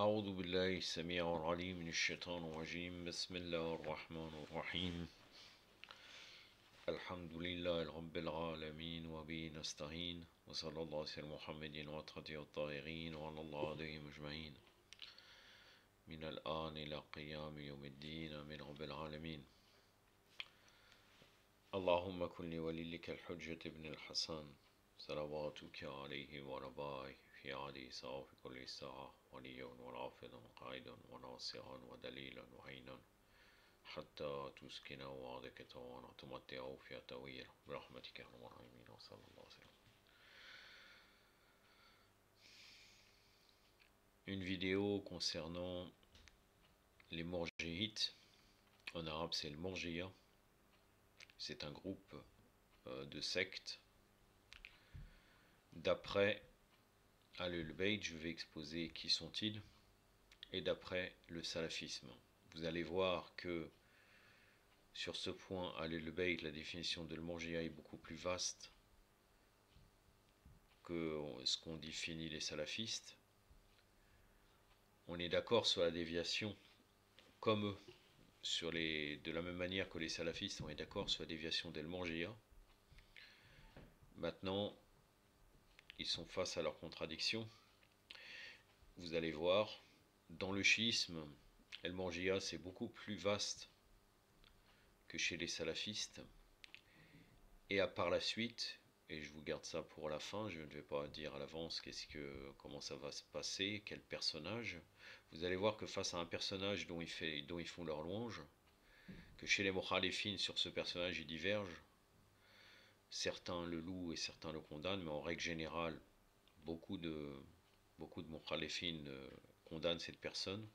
أعوذ بالله السميع العليم من الشيطان الرجيم بسم الله الرحمن الرحيم الحمد لله رب العالمين وبه نستعين وصلى الله على محمد وعلى الطاهرين وعلى الله عليهم أجمعين من الآن إلى قيام يوم الدين من رب العالمين اللهم كن لوليك الحجة ابن الحسن صلواتك عليه وربائه في عدي ساعة في كل ساعة وليا ورافضا قائدا وناصرا ودليلا وعينا حتى تسكن وعدك توانا تمتع في التوير برحمتك يا ارحم الراحمين وصلى الله عليه وسلم. Une vidéo concernant les morjéites. En arabe c'est le morjéa. C'est un groupe de sectes. D'après Ahlul Bayt, je vais exposer qui sont-ils, et d'après le salafisme. Vous allez voir que sur ce point, Ahlul Bayt, la définition de l'Murji'a est beaucoup plus vaste que ce qu'ont défini les salafistes. On est d'accord sur la déviation comme eux, de la même manière que les salafistes, on est d'accord sur la déviation de l'Murji'a. Maintenant, ils sont face à leurs contradictions. Vous allez voir, dans le chiisme, l'Murji'a c'est beaucoup plus vaste que chez les salafistes. Et par la suite, et je vous garde ça pour la fin, je ne vais pas dire à l'avance comment ça va se passer, quel personnage. Vous allez voir que face à un personnage dont ils font leur louange, que chez les mukhalifines sur ce personnage ils divergent. Certains le louent et certains le condamnent, mais en règle générale, beaucoup de mukhalifines condamnent cette personne.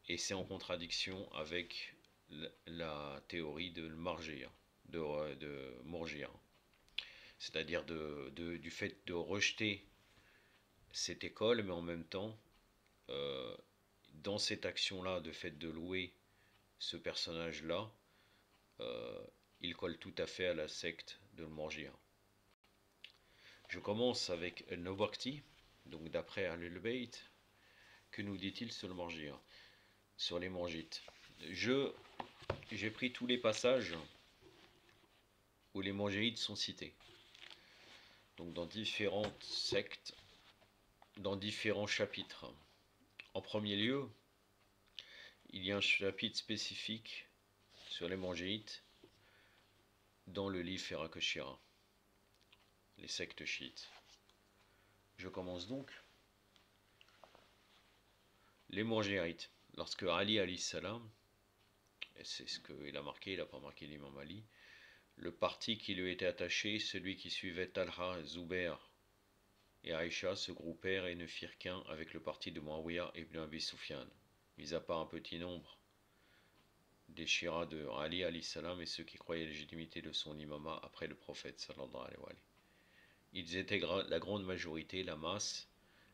Et c'est en contradiction avec la théorie de l'Marji'a, de Murji'a. C'est-à-dire du fait de rejeter cette école, mais en même temps, dans cette action-là, de fait de louer ce personnage-là, il colle tout à fait à la secte de l'Murji'a. Je commence avec Al-Nawbakti, donc d'après Ahlul Bayt. Que nous dit-il sur le Murji'a, sur les Murjites? J'ai pris tous les passages où les Murjites sont cités. Donc dans différentes sectes, dans différents chapitres. En premier lieu, il y a un chapitre spécifique sur les Murjites dans le livre Firaq al-Shira, les sectes chiites. Je commence donc. Les Murjites, lorsque Ali alayhi salam, et c'est ce qu'il a marqué, il n'a pas marqué l'imam Ali, le parti qui lui était attaché, celui qui suivait Talha, Zubair et Aïcha, se groupèrent et ne firent qu'un avec le parti de Muawiyah ibn Abi Sufyan, mis à part un petit nombre des Shira de Ali alayhi salam et ceux qui croyaient à la légitimité de son imama après le prophète sallallahu alayhi wa sallam. Ils étaient la grande majorité, la masse,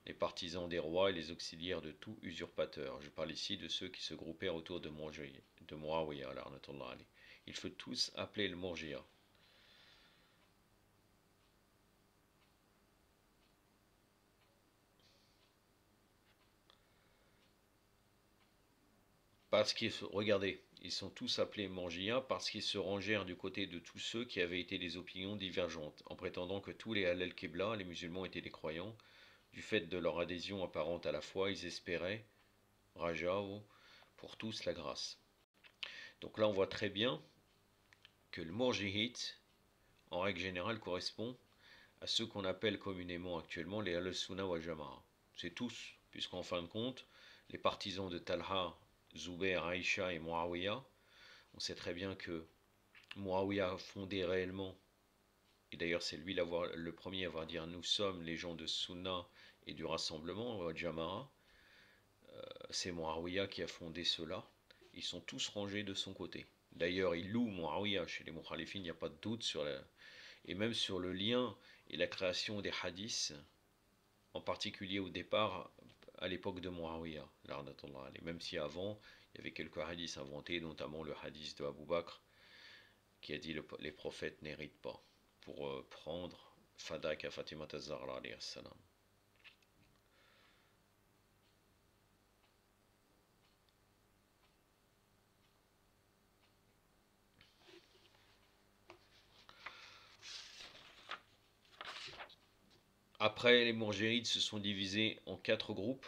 les partisans des rois et les auxiliaires de tout usurpateur. Je parle ici de ceux qui se groupèrent autour de Muawiyah. Ils furent tous appelés le Murji'a. Regardez, ils sont tous appelés Murji'a parce qu'ils se rangèrent du côté de tous ceux qui avaient été des opinions divergentes, en prétendant que tous les Halal Qibla, les musulmans, étaient des croyants. Du fait de leur adhésion apparente à la foi, ils espéraient, Raja'u, pour tous la grâce. Donc là, on voit très bien que le Murji'ite, en règle générale, correspond à ceux qu'on appelle communément actuellement les Ahl-Sunnah wal Jama'a. C'est tous, puisqu'en fin de compte, les partisans de Talha, Zubair, Aïcha et Muawiyah, on sait très bien que Muawiyah a fondé réellement, et d'ailleurs c'est lui le premier à avoir dit nous sommes les gens de Sunnah et du rassemblement, wal Jama'a. C'est Muawiyah qui a fondé cela. Ils sont tous rangés de son côté. D'ailleurs, il loue Muawiyah chez les mukhalifines, il n'y a pas de doute et même sur le lien et la création des hadiths, en particulier au départ, à l'époque de Muawiyah, même si avant, il y avait quelques hadiths inventés, notamment le hadith de Abu Bakr, qui a dit les prophètes n'héritent pas, pour prendre Fadak à Fatima az-Zahra alayhi salam. Après, les mourjérites se sont divisés en 4 groupes.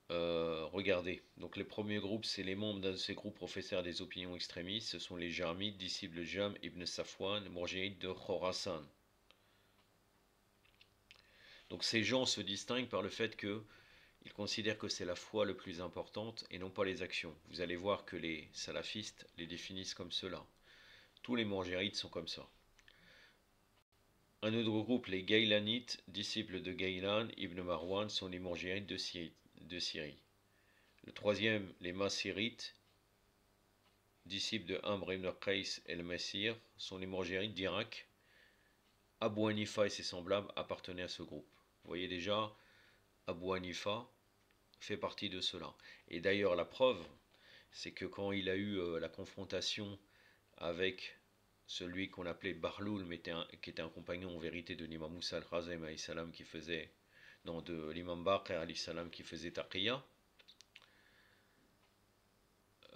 Regardez, donc les premiers groupes, c'est les membres d'un de ces groupes professeurs des opinions extrémistes. Ce sont les Jarmites, disciples de Jam ibn Safwan, mourjérites de Khorasan. Donc ces gens se distinguent par le fait qu'ils considèrent que c'est la foi le plus importante et non pas les actions. Vous allez voir que les salafistes les définissent comme cela. Tous les mourjérites sont comme ça. Un autre groupe, les Gaylanites, disciples de Gaylan ibn Marwan, sont les mourjérites de Syrie. Le troisième, les Massirites, disciples de Amr ibn Qais el-Massir, sont les mourjérites d'Irak. Abu Hanifa et ses semblables appartenaient à ce groupe. Vous voyez déjà, Abu Hanifa fait partie de cela. Et d'ailleurs, la preuve, c'est que quand il a eu la confrontation avec celui qu'on appelait Barloul, mais qui était un compagnon en vérité de l'imam Moussa al-Khazem qui faisait, non, de l'imam Baqir salam qui faisait taqiyya,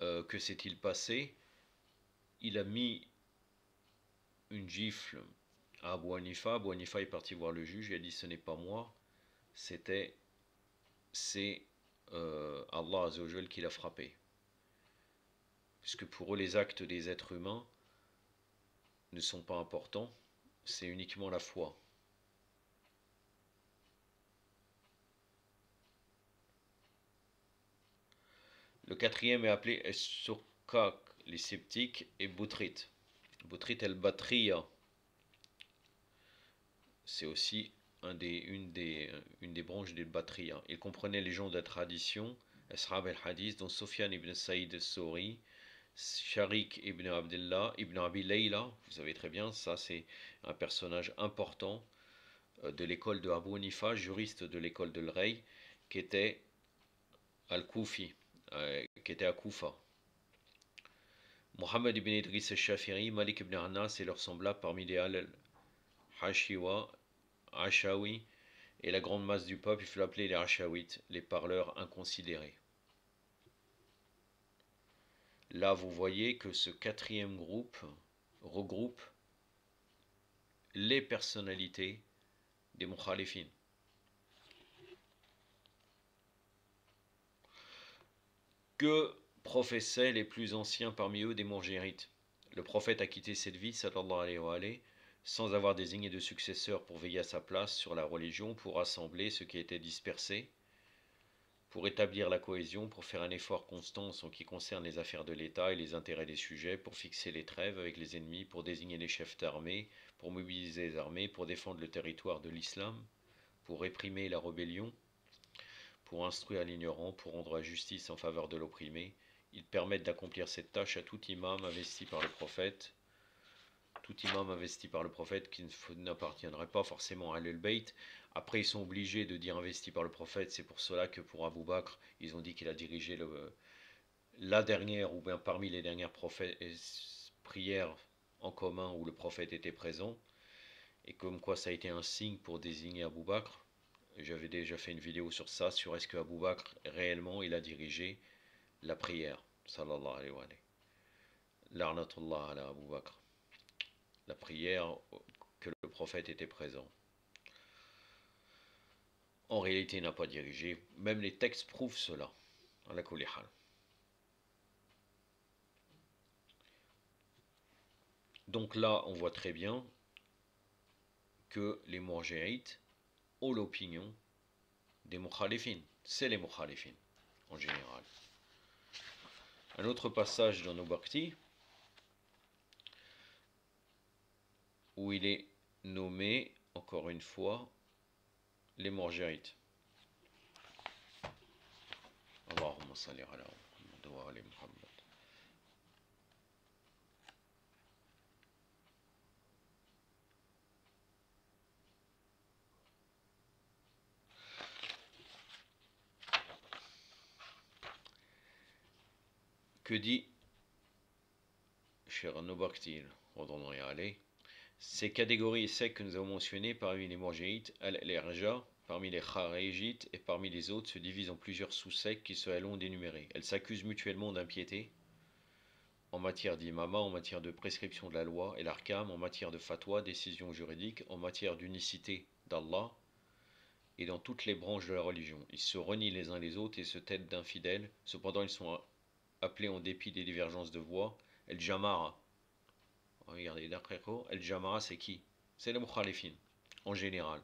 que s'est-il passé? Il a mis une gifle à Abu Hanifa. Abu Hanifa est parti voir le juge et a dit ce n'est pas moi, c'est Allah Azzawajal qui l'a frappé. Puisque pour eux les actes des êtres humains ne sont pas importants, c'est uniquement la foi. Le quatrième est appelé Es-Sukak, les sceptiques, et Boutrit. Boutrit el-Batriya, c'est aussi une des branches des Batriya. Il comprenait les gens de la tradition, Ashab el-Hadith, dont Sufyan ibn Saïd al-Sawri, Sharik ibn Abdullah, ibn Abi Layla, vous savez très bien, ça c'est un personnage important de l'école de Abu Hanifa, juriste de l'école de l'Rey, qui était al-Koufi, qui était à Koufa. Mohammed ibn Idris al-Shafiri, Malik ibn Anas et leurs semblables parmi les al-Hashiwa, Ashawi, et la grande masse du peuple, il faut l'appeler les Ashawites, les parleurs inconsidérés. Là, vous voyez que ce quatrième groupe regroupe les personnalités des mukhalifin. Que professaient les plus anciens parmi eux des mourjérites? Le prophète a quitté cette vie, sallallahu alayhi wa alayhi, sans avoir désigné de successeur pour veiller à sa place sur la religion, pour rassembler ce qui était dispersé, pour établir la cohésion, pour faire un effort constant en ce qui concerne les affaires de l'État et les intérêts des sujets, pour fixer les trêves avec les ennemis, pour désigner les chefs d'armée, pour mobiliser les armées, pour défendre le territoire de l'islam, pour réprimer la rébellion, pour instruire l'ignorant, pour rendre la justice en faveur de l'opprimé. Ils permettent d'accomplir cette tâche à tout imam investi par le prophète, qui n'appartiendrait pas forcément à Al-Bayt. Après, ils sont obligés de dire investi par le prophète. C'est pour cela que pour Abu Bakr, ils ont dit qu'il a dirigé la dernière, ou bien parmi les dernières prières en commun où le prophète était présent. Et comme quoi ça a été un signe pour désigner Abu Bakr. J'avais déjà fait une vidéo sur ça, sur est-ce que Abu Bakr, réellement, il a dirigé la prière. Sallallahu alayhi wa alayhi. La'natullah ala Abu Bakr. La prière que le prophète était présent. En réalité, il n'a pas dirigé. Même les textes prouvent cela. Ala kulli hal. Donc là, on voit très bien que les mourjérites ont l'opinion des mukhalifin. C'est les mukhalifin, en général. Un autre passage dans nos Bhakti, où il est nommé, encore une fois, les mourjérites. Allahumma salli ala Muhammad wa ali Muhammad. Que dit Cher Nobaktil, redonnons y aller. Ces catégories secs que nous avons mentionnées parmi les mourjérites, les Raja, parmi les Kharijites et parmi les autres se divisent en plusieurs sous-sectes qui seraient longs d'énumérer. Elles s'accusent mutuellement d'impiété. en matière d'imama, en matière de prescription de la loi et l'arkam, en matière de fatwa, décision juridique, en matière d'unicité d'Allah et dans toutes les branches de la religion. Ils se renient les uns les autres et se têtent d'infidèles. Cependant, ils sont appelés en dépit des divergences de voix. El Jamara. Regardez, d'après El Jamara, c'est qui? C'est les Mukhalifin, en général.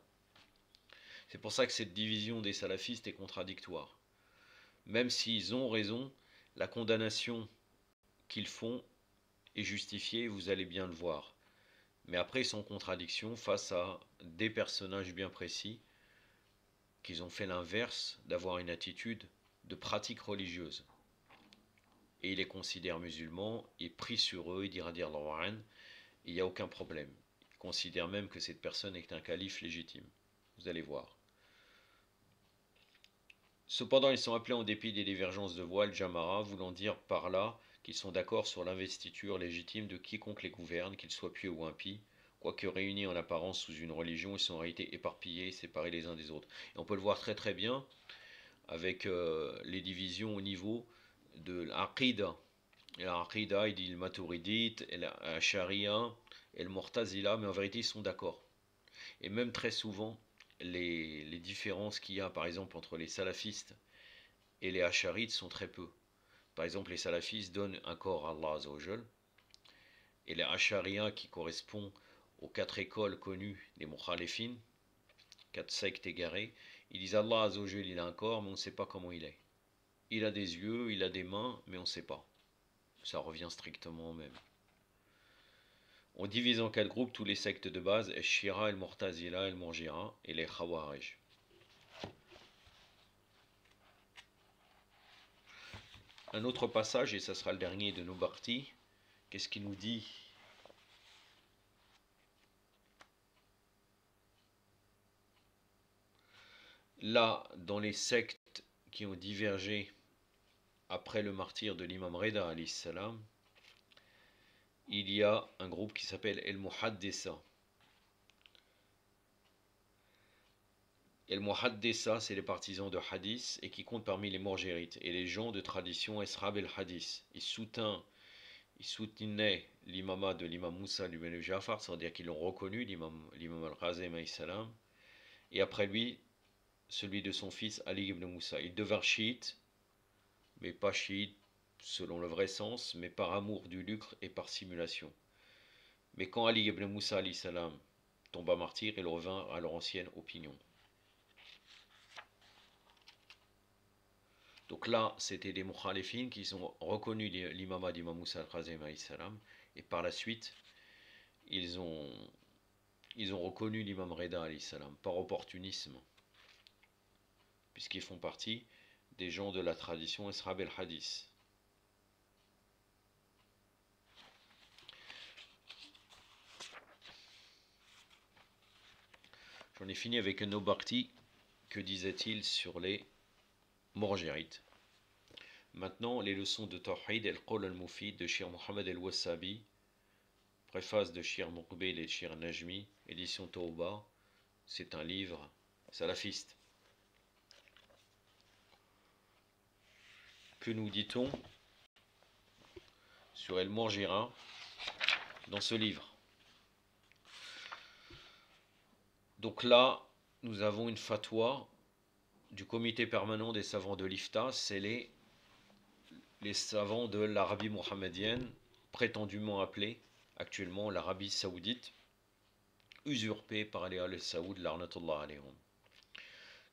C'est pour ça que cette division des salafistes est contradictoire. Même s'ils ont raison, la condamnation qu'ils font est justifiée, vous allez bien le voir. Mais après, ils sont en contradiction face à des personnages bien précis qu'ils ont fait l'inverse d'avoir une attitude de pratique religieuse. Et ils les considèrent musulmans, ils prient sur eux, ils disent Radir al-Warren, il n'y a aucun problème. Ils considèrent même que cette personne est un calife légitime. Vous allez voir. Cependant, ils sont appelés en dépit des divergences de voix, Jamara, voulant dire par là qu'ils sont d'accord sur l'investiture légitime de quiconque les gouverne, qu'il soit pieux ou impie. Quoique réunis en apparence sous une religion, ils sont en réalité éparpillés, séparés les uns des autres. Et on peut le voir très très bien avec les divisions au niveau de l'Aqida. L'Aqida, il dit le Maturidite, la Sharia et le Mu'tazila, mais en vérité ils sont d'accord. Et même très souvent, les différences qu'il y a par exemple entre les salafistes et les Asharites sont très peu. Par exemple, les salafistes donnent un corps à Allah Azzawajal, et les Ashariens qui correspondent aux quatre écoles connues des Mukhalifin, quatre sectes égarées, ils disent Allah Azzawajal il a un corps mais on ne sait pas comment il est. Il a des yeux, il a des mains, mais on ne sait pas. Ça revient strictement au même. On divise en quatre groupes tous les sectes de base, el Shira, el Mu'tazila, el Murji'a et les Khawarij. Un autre passage, et ça sera le dernier de nos parties, qu'est-ce qu'il nous dit? Là, dans les sectes qui ont divergé après le martyre de l'imam Rida alayhi salam, il y a un groupe qui s'appelle El Muhaddisa. El Muhaddisa, c'est les partisans de hadith et qui comptent parmi les morgérites et les gens de tradition Esrab el Hadith. Ils soutenaient l'imama de l'imam Moussa ibn Jafar, c'est-à-dire qu'ils l'ont reconnu, l'imam al-Razem alayhi salam, et après lui, celui de son fils Ali ibn Moussa. Ils devinrent chiites, mais pas chiites selon le vrai sens, mais par amour du lucre et par simulation. Mais quand Ali ibn Moussa alayhi salam tomba martyr, ils revinrent à leur ancienne opinion. Donc là, c'était des mukhalifines qui ont reconnu l'imama d'Imam Moussa al-Kazem alayhi salam, et par la suite, ils ont reconnu l'imam Reda alayhi salam, par opportunisme, puisqu'ils font partie des gens de la tradition Esrab el-Hadith. J'en ai fini avec un Nobarti. Que disait-il sur les morgérites? Maintenant, les leçons de Tawhid el-Qawl al-Mufid de Shir Mohammed el-Wassabi, préface de Shir Muqbil et Shir Najmi, édition Tawba. C'est un livre salafiste. Que nous dit-on sur El Morgira dans ce livre? Donc là, nous avons une fatwa du comité permanent des savants de l'Ifta, c'est les savants de l'Arabie mohammedienne, prétendument appelés actuellement l'Arabie saoudite, usurpée par les al-Saoud, l'arnatullah alayhum.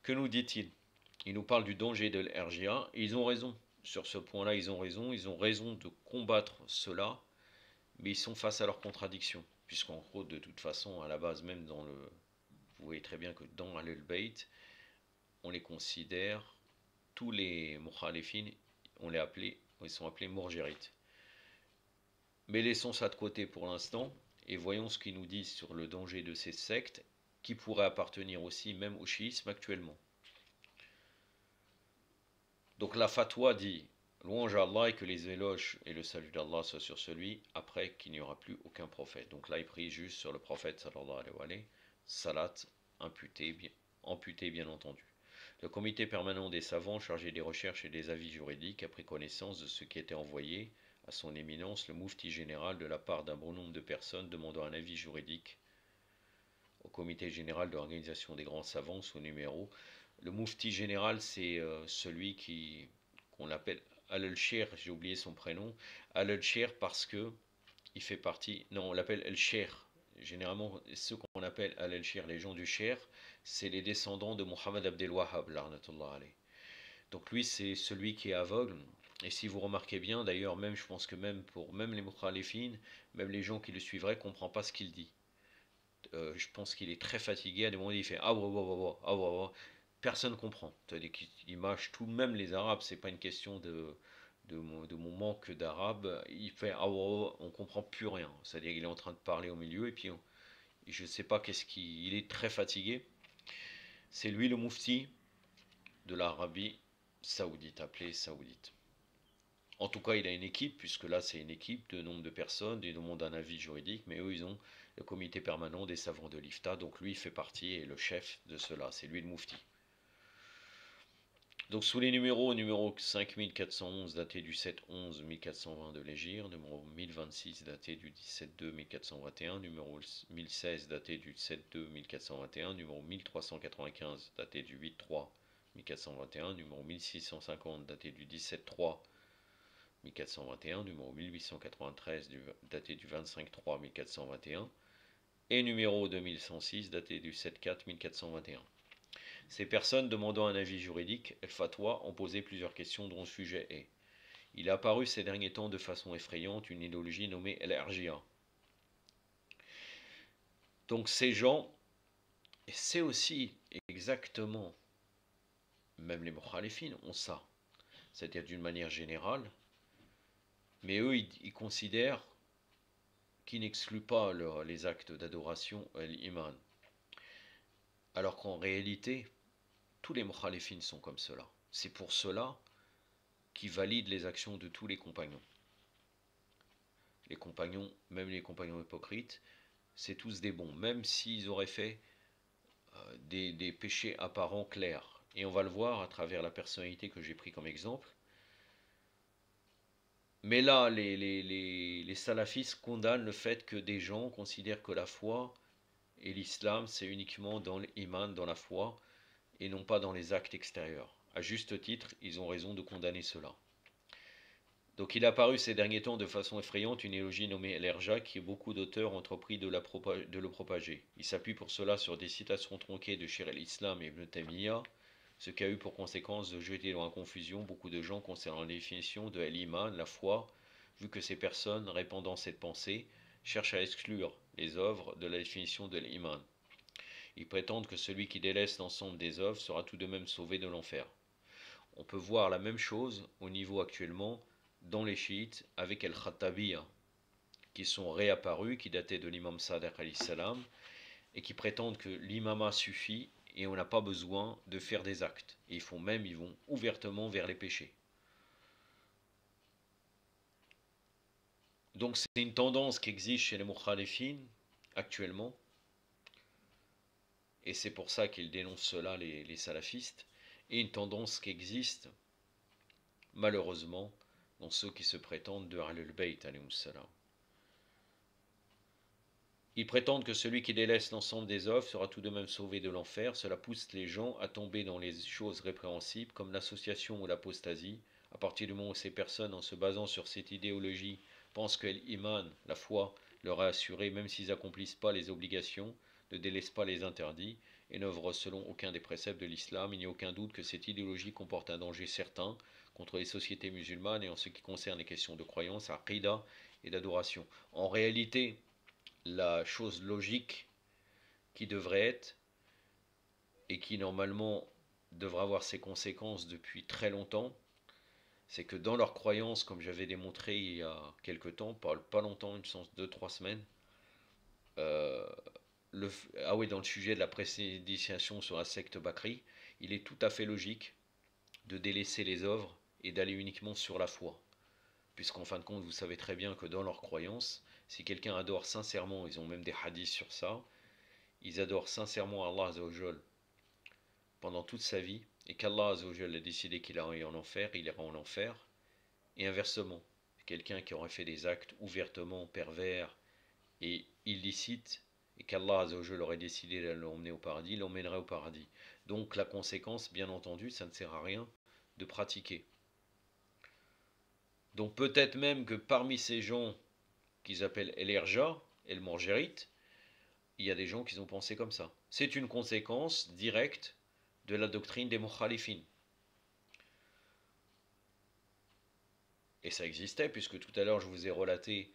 Que nous dit-il? Il nous parle du danger de l'RGA, et ils ont raison. Sur ce point-là, ils ont raison de combattre cela, mais ils sont face à leurs contradictions, puisqu'en gros, de toute façon, à la base, même vous voyez très bien que dans Al-Bayt, on les considère, tous les mukhalifin, ils sont appelés morgérites. Mais laissons ça de côté pour l'instant, et voyons ce qu'ils nous disent sur le danger de ces sectes, qui pourraient appartenir aussi même au chiisme actuellement. Donc la fatwa dit, louange à Allah et que les éloges et le salut d'Allah soient sur celui après qu'il n'y aura plus aucun prophète. Donc là il prie juste sur le prophète sallallahu alayhi wa sallam, salat amputé bien entendu. Le comité permanent des savants chargé des recherches et des avis juridiques a pris connaissance de ce qui était envoyé à son éminence le Moufti général de la part d'un bon nombre de personnes demandant un avis juridique au comité général de l'organisation des grands savants sous numéro. Le Moufti général, c'est celui qu'on appelle Al-Sher, j'ai oublié son prénom, Al-Sher parce que il fait partie, non, on l'appelle El-Sher. Généralement, ceux qu'on appelle Al-Sher, les gens du Sher, c'est les descendants de Mohammed Abdel Wahhab, l'arnatullah alayh. Donc lui, c'est celui qui est aveugle. Et si vous remarquez bien, d'ailleurs, même je pense que même pour même les mukhalifines, même les gens qui le suivraient, ne comprennent pas ce qu'il dit. Je pense qu'il est très fatigué. À des moments, il fait ah ouais, ouais, ouais, ouais, ah ouais, ouais. Personne ne comprend. C'est-à-dire qu'il mâche tout, même les Arabes. C'est pas une question de mon manque d'arabe. Il fait ah ouais, ouais, on comprend plus rien. C'est-à-dire qu'il est en train de parler au milieu et puis je sais pas qu'est-ce qu'il. Il est très fatigué. C'est lui le moufti de l'Arabie saoudite, appelée saoudite. En tout cas, il a une équipe, puisque là, c'est une équipe de nombre de personnes, ils demandent un avis juridique, mais eux, ils ont le comité permanent des savants de l'IFTA, donc lui, il fait partie, et le chef de cela, c'est lui le moufti. Donc, sous les numéros, numéro 5411, daté du 7-11-1420 de l'Égir, numéro 1026, daté du 17-2-1421, numéro 1016, daté du 7-2-1421, numéro 1395, daté du 8-3-1421, numéro 1650, daté du 17-3, 1421, numéro 1893 daté du 25-3 1421 et numéro 2106 daté du 7-4 1421. Ces personnes demandant un avis juridique, El Fatwa, ont posé plusieurs questions dont le sujet est: il est apparu ces derniers temps de façon effrayante une idéologie nommée El Arjia. Donc ces gens, et c'est aussi exactement, même les mukhalifines ont ça, c'est-à-dire d'une manière générale, mais eux ils considèrent qui n'exclut pas les actes d'adoration à l'iman. Alors qu'en réalité, tous les mukhalifines sont comme cela. C'est pour cela qu'ils valident les actions de tous les compagnons. Les compagnons, même les compagnons hypocrites, c'est tous des bons, même s'ils auraient fait des péchés apparents clairs. Et on va le voir à travers la personnalité que j'ai pris comme exemple. Mais là, les salafistes condamnent le fait que des gens considèrent que la foi et l'islam, c'est uniquement dans l'iman, dans la foi, et non pas dans les actes extérieurs. À juste titre, ils ont raison de condamner cela. Donc il est apparu ces derniers temps de façon effrayante une idéologie nommée l'Erja qui beaucoup d'auteurs ont entrepris de le propager. Il s'appuie pour cela sur des citations tronquées de Cheikh el-Islam et Ibn Taymiyyah, ce qui a eu pour conséquence de jeter dans la confusion beaucoup de gens concernant la définition de l'iman, la foi, vu que ces personnes répandant cette pensée cherchent à exclure les œuvres de la définition de l'iman. Ils prétendent que celui qui délaisse l'ensemble des œuvres sera tout de même sauvé de l'enfer. On peut voir la même chose au niveau actuellement dans les chiites avec el-Khattabiyya, qui sont réapparus, qui dataient de l'imam Sadiq alayhi salam, et qui prétendent que l'imama suffit et on n'a pas besoin de faire des actes. Et ils vont ouvertement vers les péchés. Donc c'est une tendance qui existe chez les mukhalifines actuellement, et c'est pour ça qu'ils dénoncent cela, les salafistes, et une tendance qui existe, malheureusement, dans ceux qui se prétendent de Ahlul Bayt, alayhi salam. Ils prétendent que celui qui délaisse l'ensemble des œuvres sera tout de même sauvé de l'enfer. Cela pousse les gens à tomber dans les choses répréhensibles, comme l'association ou l'apostasie. À partir du moment où ces personnes, en se basant sur cette idéologie, pensent que l'iman, la foi, leur est assurée, même s'ils n'accomplissent pas les obligations, ne délaissent pas les interdits, et n'œuvrent selon aucun des préceptes de l'islam, il n'y a aucun doute que cette idéologie comporte un danger certain contre les sociétés musulmanes et en ce qui concerne les questions de croyance, aqidah et d'adoration. En réalité, la chose logique qui devrait être et qui normalement devrait avoir ses conséquences depuis très longtemps, c'est que dans leurs croyances, comme j'avais démontré il y a quelque temps, pas longtemps, une sens 2-3 semaines, euh, dans le sujet de la prédistinction sur la secte Bakri, il est tout à fait logique de délaisser les œuvres et d'aller uniquement sur la foi. Puisqu'en fin de compte, vous savez très bien que dans leurs croyances, si quelqu'un adore sincèrement, ils ont même des hadiths sur ça, ils adorent sincèrement Allah Azzawajal pendant toute sa vie, et qu'Allah Azzawajal a décidé qu'il ira en enfer, il ira en enfer, et inversement. quelqu'un qui aurait fait des actes ouvertement pervers et illicites, et qu'Allah Azzawajal aurait décidé de l'emmener au paradis, l'emmènerait au paradis. Donc la conséquence, bien entendu, ça ne sert à rien de pratiquer. Donc peut-être même que parmi ces gens qu'ils appellent El Erja, El Morgérite, il y a des gens qui ont pensé comme ça. C'est une conséquence directe de la doctrine des Mukhalifin. Et ça existait, puisque tout à l'heure je vous ai relaté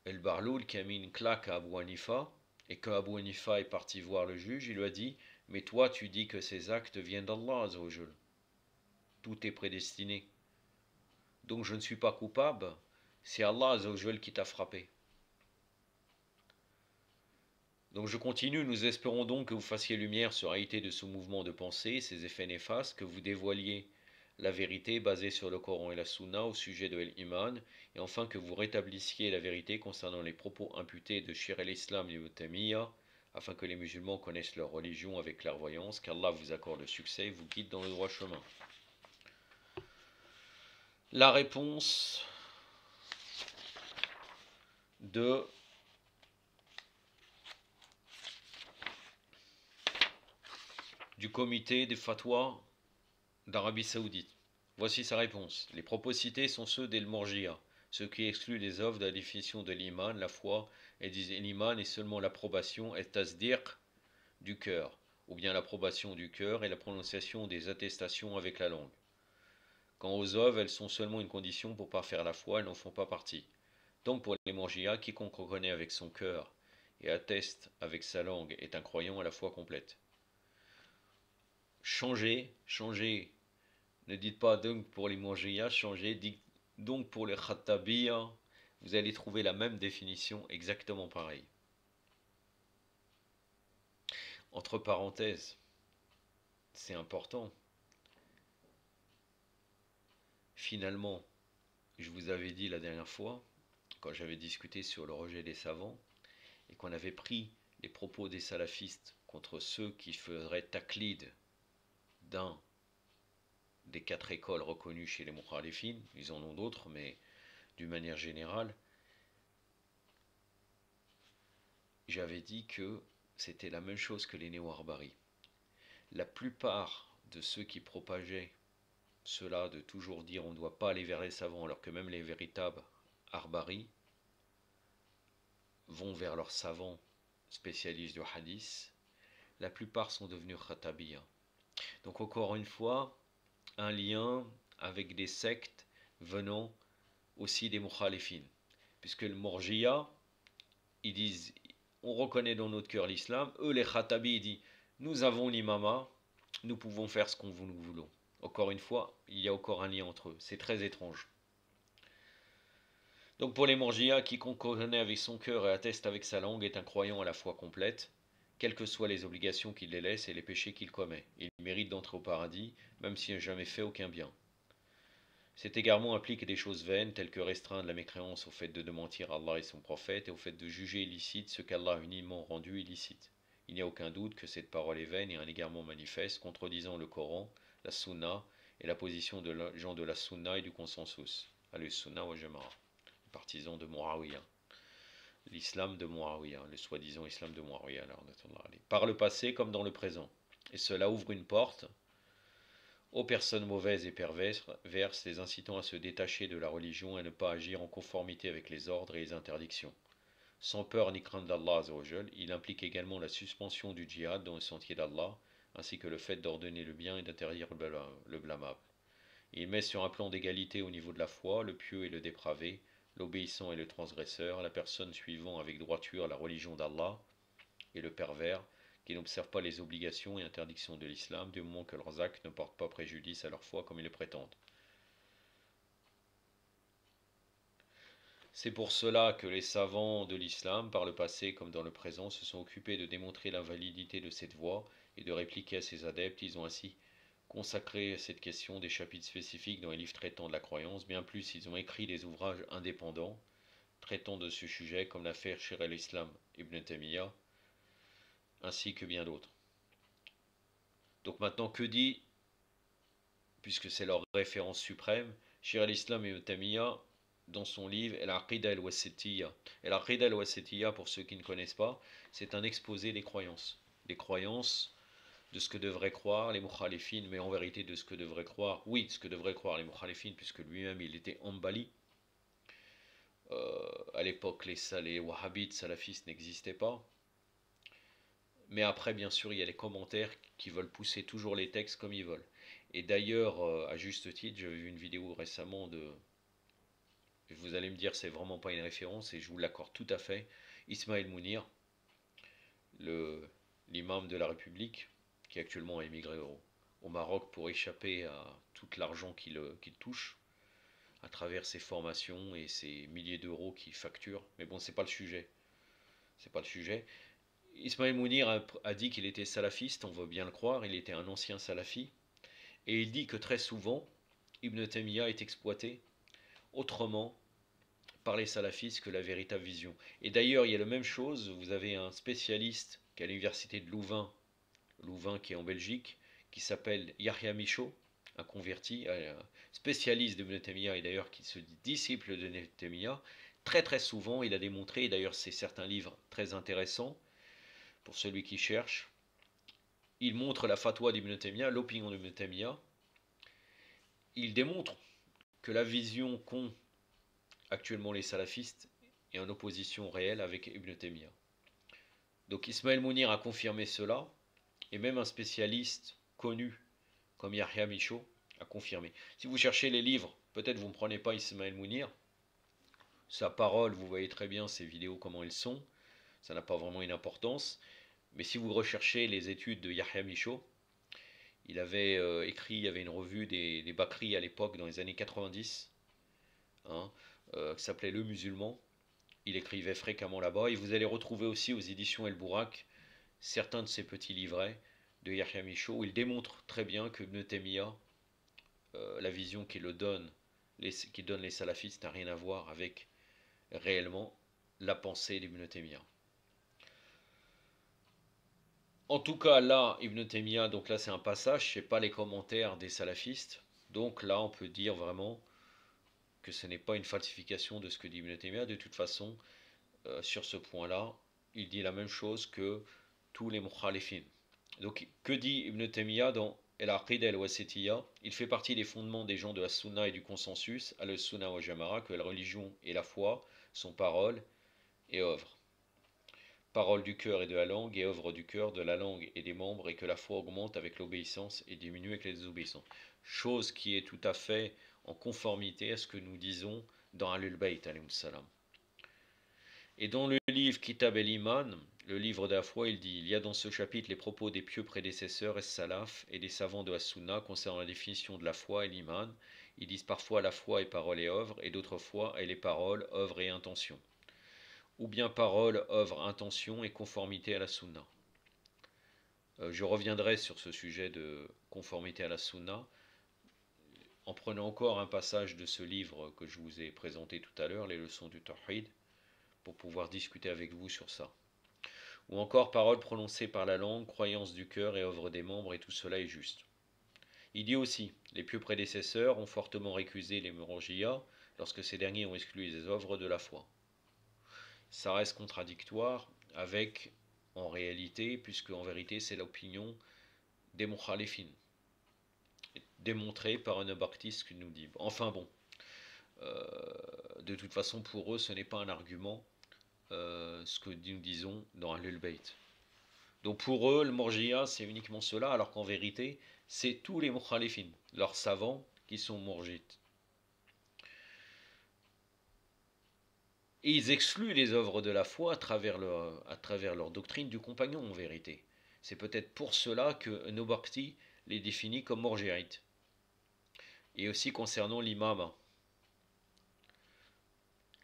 El Barloul qui a mis une claque à Abu Hanifa, et quand Abu Hanifa est parti voir le juge, il lui a dit: mais toi tu dis que ces actes viennent d'Allah Azzawajal. Tout est prédestiné. Donc je ne suis pas coupable, c'est Allah Azzawajal qui t'a frappé. Donc je continue, nous espérons donc que vous fassiez lumière sur la réalité de ce mouvement de pensée, ses effets néfastes, que vous dévoiliez la vérité basée sur le Coran et la Sunna au sujet de l'Iman, et enfin que vous rétablissiez la vérité concernant les propos imputés de Shir el-Islam et Ibn Taymiyyah, afin que les musulmans connaissent leur religion avec clairvoyance, qu'Allah vous accorde le succès et vous guide dans le droit chemin. La réponse du comité des fatwas d'Arabie Saoudite. Voici sa réponse. Les propos cités sont ceux d'El Morgia, ceux qui excluent les œuvres de la définition de l'iman, la foi, et disent l'iman est seulement l'approbation et tasdiq du cœur, ou bien l'approbation du cœur et la prononciation des attestations avec la langue. Quant aux œuvres, elles sont seulement une condition pour parfaire la foi, elles n'en font pas partie. Donc pour les Morgia, quiconque reconnaît avec son cœur et atteste avec sa langue est un croyant à la foi complète. Changez. Ne dites pas donc pour les Morgia, changez, dites donc pour les Khattabiya, vous allez trouver la même définition exactement pareille. Entre parenthèses, c'est important. Finalement, je vous avais dit la dernière fois, quand j'avais discuté sur le rejet des savants, et qu'on avait pris les propos des salafistes contre ceux qui feraient taqlid d'un des 4 écoles reconnues chez les Mukhalifin, ils en ont d'autres, mais d'une manière générale, j'avais dit que c'était la même chose que les néo-Arbari. La plupart de ceux qui propageaient cela, de toujours dire on ne doit pas aller vers les savants, alors que même les véritables Arbari vont vers leurs savants spécialistes du hadith, la plupart sont devenus Khattabiya. Donc encore une fois, un lien avec des sectes venant aussi des Mukhalifin. Puisque le Morjiya, ils disent, on reconnaît dans notre cœur l'islam, eux les Khattabi, ils disent, nous avons l'imama, nous pouvons faire ce qu'on nous voulons. Encore une fois, il y a encore un lien entre eux, c'est très étrange. Donc pour les Morjiya, quiconque reconnaît avec son cœur et atteste avec sa langue est un croyant à la foi complète, quelles que soient les obligations qu'il délaisse et les péchés qu'il commet. Il mérite d'entrer au paradis, même s'il n'a jamais fait aucun bien. Cet égarement implique des choses vaines, telles que restreindre la mécréance au fait de mentir à Allah et son prophète, et au fait de juger illicite ce qu'Allah a uniment rendu illicite. Il n'y a aucun doute que cette parole est vaine et un égarement manifeste, contredisant le Coran, la Sunna, et la position de gens de la Sunna et du consensus. Al-Sunna wa Jama'a, les partisans de Muawiyah. L'islam de Muawiyah, le soi-disant islam de Muawiyah, par le passé comme dans le présent. Et cela ouvre une porte aux personnes mauvaises et perverses, les incitant à se détacher de la religion et à ne pas agir en conformité avec les ordres et les interdictions. Sans peur ni crainte d'Allah Azzawajal, il implique également la suspension du djihad dans le sentier d'Allah, ainsi que le fait d'ordonner le bien et d'interdire le blâmable. Il met sur un plan d'égalité au niveau de la foi, le pieux et le dépravé, l'obéissant et le transgresseur, la personne suivant avec droiture la religion d'Allah, et le pervers, qui n'observent pas les obligations et interdictions de l'islam du moment que leurs actes ne portent pas préjudice à leur foi comme ils le prétendent. C'est pour cela que les savants de l'islam, par le passé comme dans le présent, se sont occupés de démontrer l'invalidité de cette voie et de répliquer à ses adeptes. Ils ont ainsi consacré à cette question des chapitres spécifiques dans les livres traitant de la croyance. Bien plus, ils ont écrit des ouvrages indépendants traitant de ce sujet, comme l'a fait Shir el-Islam Ibn Taymiyyah, ainsi que bien d'autres. Donc maintenant, que dit, puisque c'est leur référence suprême, Shir el-Islam Ibn Taymiyyah dans son livre El-Aqida el-Wasitiyya. El-Aqida el-Wasitiyya, pour ceux qui ne connaissent pas, c'est un exposé des croyances. Des croyances de ce que devraient croire les mukhalifines, mais en vérité de ce que devraient croire, oui, de ce que devraient croire les mukhalifines, puisque lui-même il était Hanbali. À l'époque, les wahhabites salafistes n'existaient pas. Mais après, bien sûr, il y a les commentaires qui veulent pousser toujours les textes comme ils veulent. Et d'ailleurs, à juste titre, j'avais vu une vidéo récemment de... Vous allez me dire, c'est vraiment pas une référence, et je vous l'accorde tout à fait. Ismaël Mounir, l'imam de la République, qui actuellement a émigré au Maroc pour échapper à tout l'argent qu'il touche, à travers ses formations et ses milliers d'euros qu'il facture. Mais bon, c'est pas le sujet. C'est pas le sujet. Ismaël Mounir a dit qu'il était salafiste, on veut bien le croire, il était un ancien salafi, et il dit que très souvent, Ibn Taymiyyah est exploité autrement par les salafistes que la véritable vision. Et d'ailleurs, il y a la même chose, vous avez un spécialiste qui est à l'université de Louvain qui est en Belgique, qui s'appelle Yahya Michaud, un converti, un spécialiste d'Ibn Taymiyyah et d'ailleurs qui se dit disciple de Ibn Taymiyyah. Très très souvent, il a démontré, et d'ailleurs c'est certains livres très intéressants, pour celui qui cherche, il montre la fatwa d'Ibn Taymiyyah, l'opinion d'Ibn Taymiyyah. Il démontre que la vision qu'ont actuellement les salafistes est en opposition réelle avec Ibn Taymiyyah. Donc Ismaël Mounir a confirmé cela, et même un spécialiste connu comme Yahya Michaud a confirmé. Si vous cherchez les livres, peut-être vous ne prenez pas Ismaël Mounir. Sa parole, vous voyez très bien ses vidéos comment elles sont. Ça n'a pas vraiment une importance. Mais si vous recherchez les études de Yahya Michaud, il avait écrit, il y avait une revue des Bakri à l'époque, dans les années 90, hein, qui s'appelait Le Musulman. Il écrivait fréquemment là-bas. Et vous allez retrouver aussi aux éditions El Bourak certains de ces petits livrets de Yahya Michaud où il démontre très bien que Ibn Taymiyyah, la vision qu'il donne les salafistes n'a rien à voir avec réellement la pensée d'Ibn Taymiyyah. En tout cas, là, Ibn Taymiyyah, donc là c'est un passage, c'est pas les commentaires des salafistes. Donc là, on peut dire vraiment que ce n'est pas une falsification de ce que dit Ibn Taymiyyah. De toute façon, sur ce point-là, il dit la même chose que tous les mukhalifin. Donc, que dit Ibn Taymiyyah dans El-Aqida el-Wasitiyya? Il fait partie des fondements des gens de la Sunna et du consensus, al-Sunna wa Jamara, que la religion et la foi sont paroles et œuvres. Parole du cœur et de la langue, et œuvre du cœur, de la langue et des membres, et que la foi augmente avec l'obéissance et diminue avec les désobéissances. Chose qui est tout à fait en conformité à ce que nous disons dans Ahlul Bayt, alayhim salam. Et dans le livre Kitab el-Iman, le livre de la foi, il dit, il y a dans ce chapitre les propos des pieux prédécesseurs et salaf et des savants de la Sunna concernant la définition de la foi et l'iman. Ils disent parfois la foi est parole et œuvre, et d'autres fois elle est parole, œuvre et intention. Ou bien parole, œuvre, intention et conformité à la Sunna. Je reviendrai sur ce sujet de conformité à la Sunna en prenant encore un passage de ce livre que je vous ai présenté tout à l'heure, les leçons du Tawhid, pour pouvoir discuter avec vous sur ça. Ou encore paroles prononcées par la langue, croyance du cœur et œuvre des membres, et tout cela est juste. Il dit aussi, les pieux prédécesseurs ont fortement récusé les Murjiya lorsque ces derniers ont exclu les œuvres de la foi. Ça reste contradictoire avec, en réalité, puisque en vérité c'est l'opinion des mukhalifin, démontrée par un baptiste qui nous dit. Enfin bon, de toute façon pour eux ce n'est pas un argument, ce que nous disons dans Ahlul Bayt. Donc pour eux, le Murjiya, c'est uniquement cela, alors qu'en vérité, c'est tous les mukhalifin, leurs savants, qui sont murjites. Et ils excluent les œuvres de la foi à travers leur doctrine du compagnon, en vérité. C'est peut-être pour cela que Nobakti les définit comme murjiites. Et aussi concernant l'imam.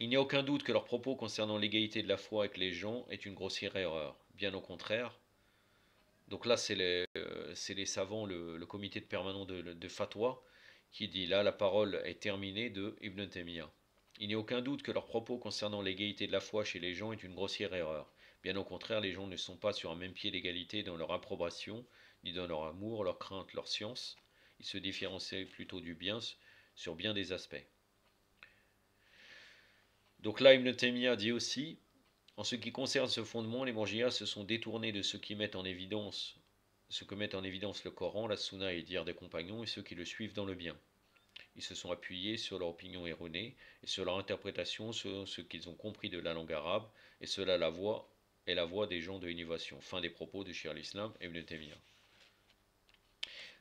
Il n'y a aucun doute que leur propos concernant l'égalité de la foi avec les gens est une grossière erreur. Bien au contraire. Donc là, c'est les savants, le comité de permanent de Fatwa, qui dit là, la parole est terminée de Ibn Taymiyyah. Il n'y a aucun doute que leur propos concernant l'égalité de la foi chez les gens est une grossière erreur. Bien au contraire, les gens ne sont pas sur un même pied d'égalité dans leur approbation, ni dans leur amour, leur crainte, leur science. Ils se différencient plutôt du bien sur bien des aspects. Donc là, Ibn Taymiyyah dit aussi, en ce qui concerne ce fondement, les Mourji'as se sont détournés de ce qui met en évidence, ce que mettent en évidence le Coran, la Sunna et les dires des compagnons et ceux qui le suivent dans le bien. Ils se sont appuyés sur leur opinion erronée et sur leur interprétation selon ce qu'ils ont compris de la langue arabe, et cela est la voie des gens de l'innovation. Fin des propos de Cheikh al-Islam et Ibn Taymiyyah.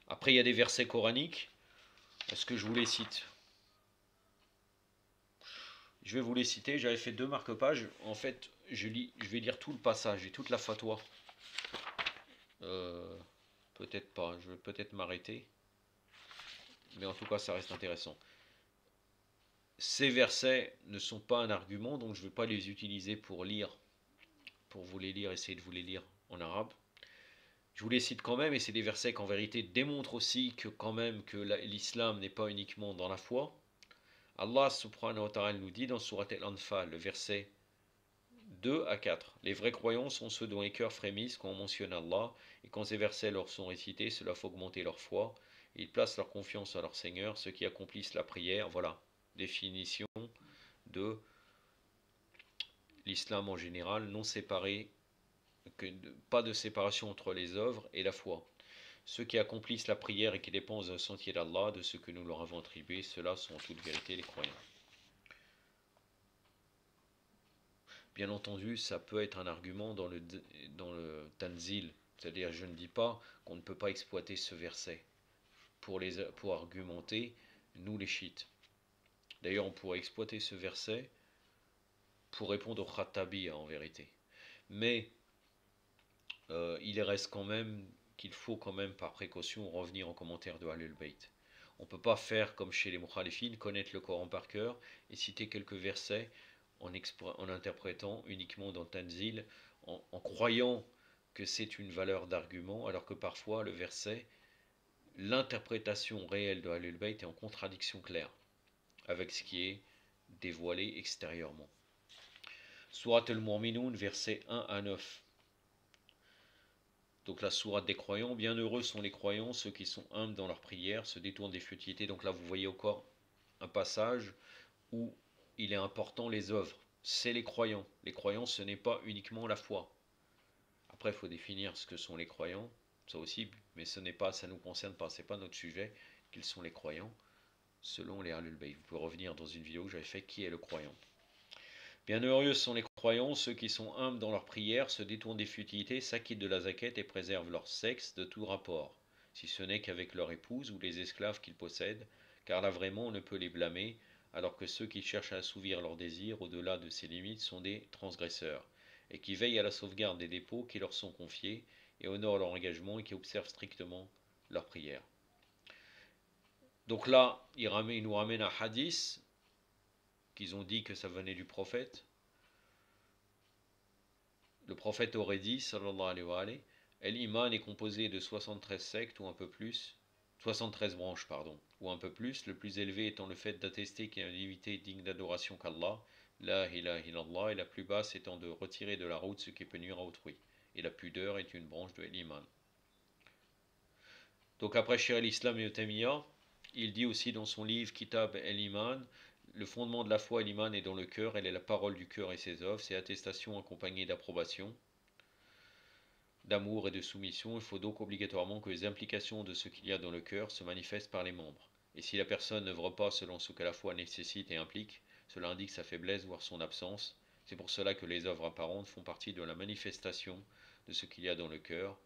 Après, il y a des versets coraniques. Est-ce que je vous les cite? Je vais vous les citer. J'avais fait 2 marque-pages. En fait, je vais lire tout le passage et toute la fatwa. Peut-être pas. Je vais peut-être m'arrêter. Mais en tout cas, ça reste intéressant. Ces versets ne sont pas un argument, donc je ne vais pas les utiliser pour vous les lire, essayer de vous les lire en arabe. Je vous les cite quand même, et c'est des versets qui en vérité démontrent aussi que quand même que l'islam n'est pas uniquement dans la foi. Allah subhanahu wa ta'ala nous dit dans Surat Al-Anfal, le verset 2 à 4. Les vrais croyants sont ceux dont les cœurs frémissent quand on mentionne Allah, et quand ces versets leur sont récités, cela fait augmenter leur foi. Ils placent leur confiance en leur Seigneur, ceux qui accomplissent la prière. Voilà, définition de l'islam en général, non séparé, pas de séparation entre les œuvres et la foi. Ceux qui accomplissent la prière et qui dépensent dans le sentier d'Allah, de ce que nous leur avons attribué, ceux-là sont en toute vérité les croyants. Bien entendu, ça peut être un argument dans le Tanzil, c'est-à-dire je ne dis pas qu'on ne peut pas exploiter ce verset pour argumenter, nous les chiites. D'ailleurs, on pourrait exploiter ce verset pour répondre au Khattabi en vérité. Mais il reste quand même qu'il faut quand même par précaution revenir en commentaire de Ahlul Bayt. On ne peut pas faire comme chez les Mukhalifines, connaître le Coran par cœur et citer quelques versets en interprétant uniquement dans Tanzil, en croyant que c'est une valeur d'argument, alors que parfois le verset, l'interprétation réelle de Ahlul Bayt est en contradiction claire avec ce qui est dévoilé extérieurement. Surat al-Mu'minun, versets 1 à 9. Donc la sourate des croyants, bienheureux sont les croyants, ceux qui sont humbles dans leur prière, se détournent des futilités. Donc là vous voyez encore un passage où il est important les œuvres. C'est les croyants. Les croyants, ce n'est pas uniquement la foi. Après, il faut définir ce que sont les croyants, ça aussi, mais ce n'est pas, ça ne nous concerne pas, c'est pas notre sujet, qu'ils sont les croyants, selon les Ahlul Bayt. Vous pouvez revenir dans une vidéo que j'avais fait, qui est le croyant. Bienheureux sont les croyants, ceux qui sont humbles dans leur prière, se détournent des futilités, s'acquittent de la zakat et préservent leur sexe de tout rapport, si ce n'est qu'avec leur épouse ou les esclaves qu'ils possèdent, car là vraiment on ne peut les blâmer, alors que ceux qui cherchent à assouvir leurs désirs au-delà de ces limites sont des transgresseurs, et qui veillent à la sauvegarde des dépôts qui leur sont confiés, et honorent leur engagement et qui observent strictement leur prière. Donc là, il nous ramène un hadith qu'ils ont dit que ça venait du prophète. Le prophète aurait dit, sallallahu alayhi wa alayhi, l'iman est composé de 73 sectes ou un peu plus, 73 branches, pardon, ou un peu plus, le plus élevé étant le fait d'attester qu'il y a une divinité digne d'adoration qu'Allah, la ilaha illallah, et la plus basse étant de retirer de la route ce qui peut nuire à autrui. Et la pudeur est une branche de l'iman. Donc après Cheikh al-Islam Ibn Taymiyyah, il dit aussi dans son livre Kitab el-Iman, le fondement de la foi et l'iman est dans le cœur, elle est la parole du cœur et ses œuvres, c'est attestation accompagnée d'approbation, d'amour et de soumission. Il faut donc obligatoirement que les implications de ce qu'il y a dans le cœur se manifestent par les membres. Et si la personne n'œuvre pas selon ce que la foi nécessite et implique, cela indique sa faiblesse, voire son absence. C'est pour cela que les œuvres apparentes font partie de la manifestation de ce qu'il y a dans le cœur,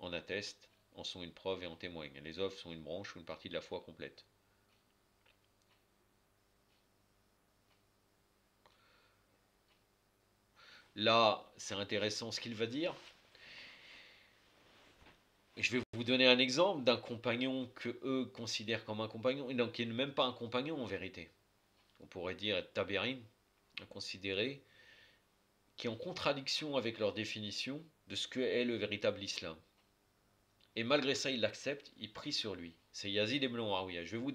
en attestent, en sont une preuve et en témoignent. Les œuvres sont une branche ou une partie de la foi complète. Là, c'est intéressant ce qu'il va dire. Et je vais vous donner un exemple d'un compagnon que eux considèrent comme un compagnon, et donc qui n'est même pas un compagnon en vérité. On pourrait dire Taberin, considéré, qui est en contradiction avec leur définition de ce qu'est le véritable islam. Et malgré ça, il l'accepte, il prie sur lui. C'est Yazid ibn Muawiyah. Je vais vous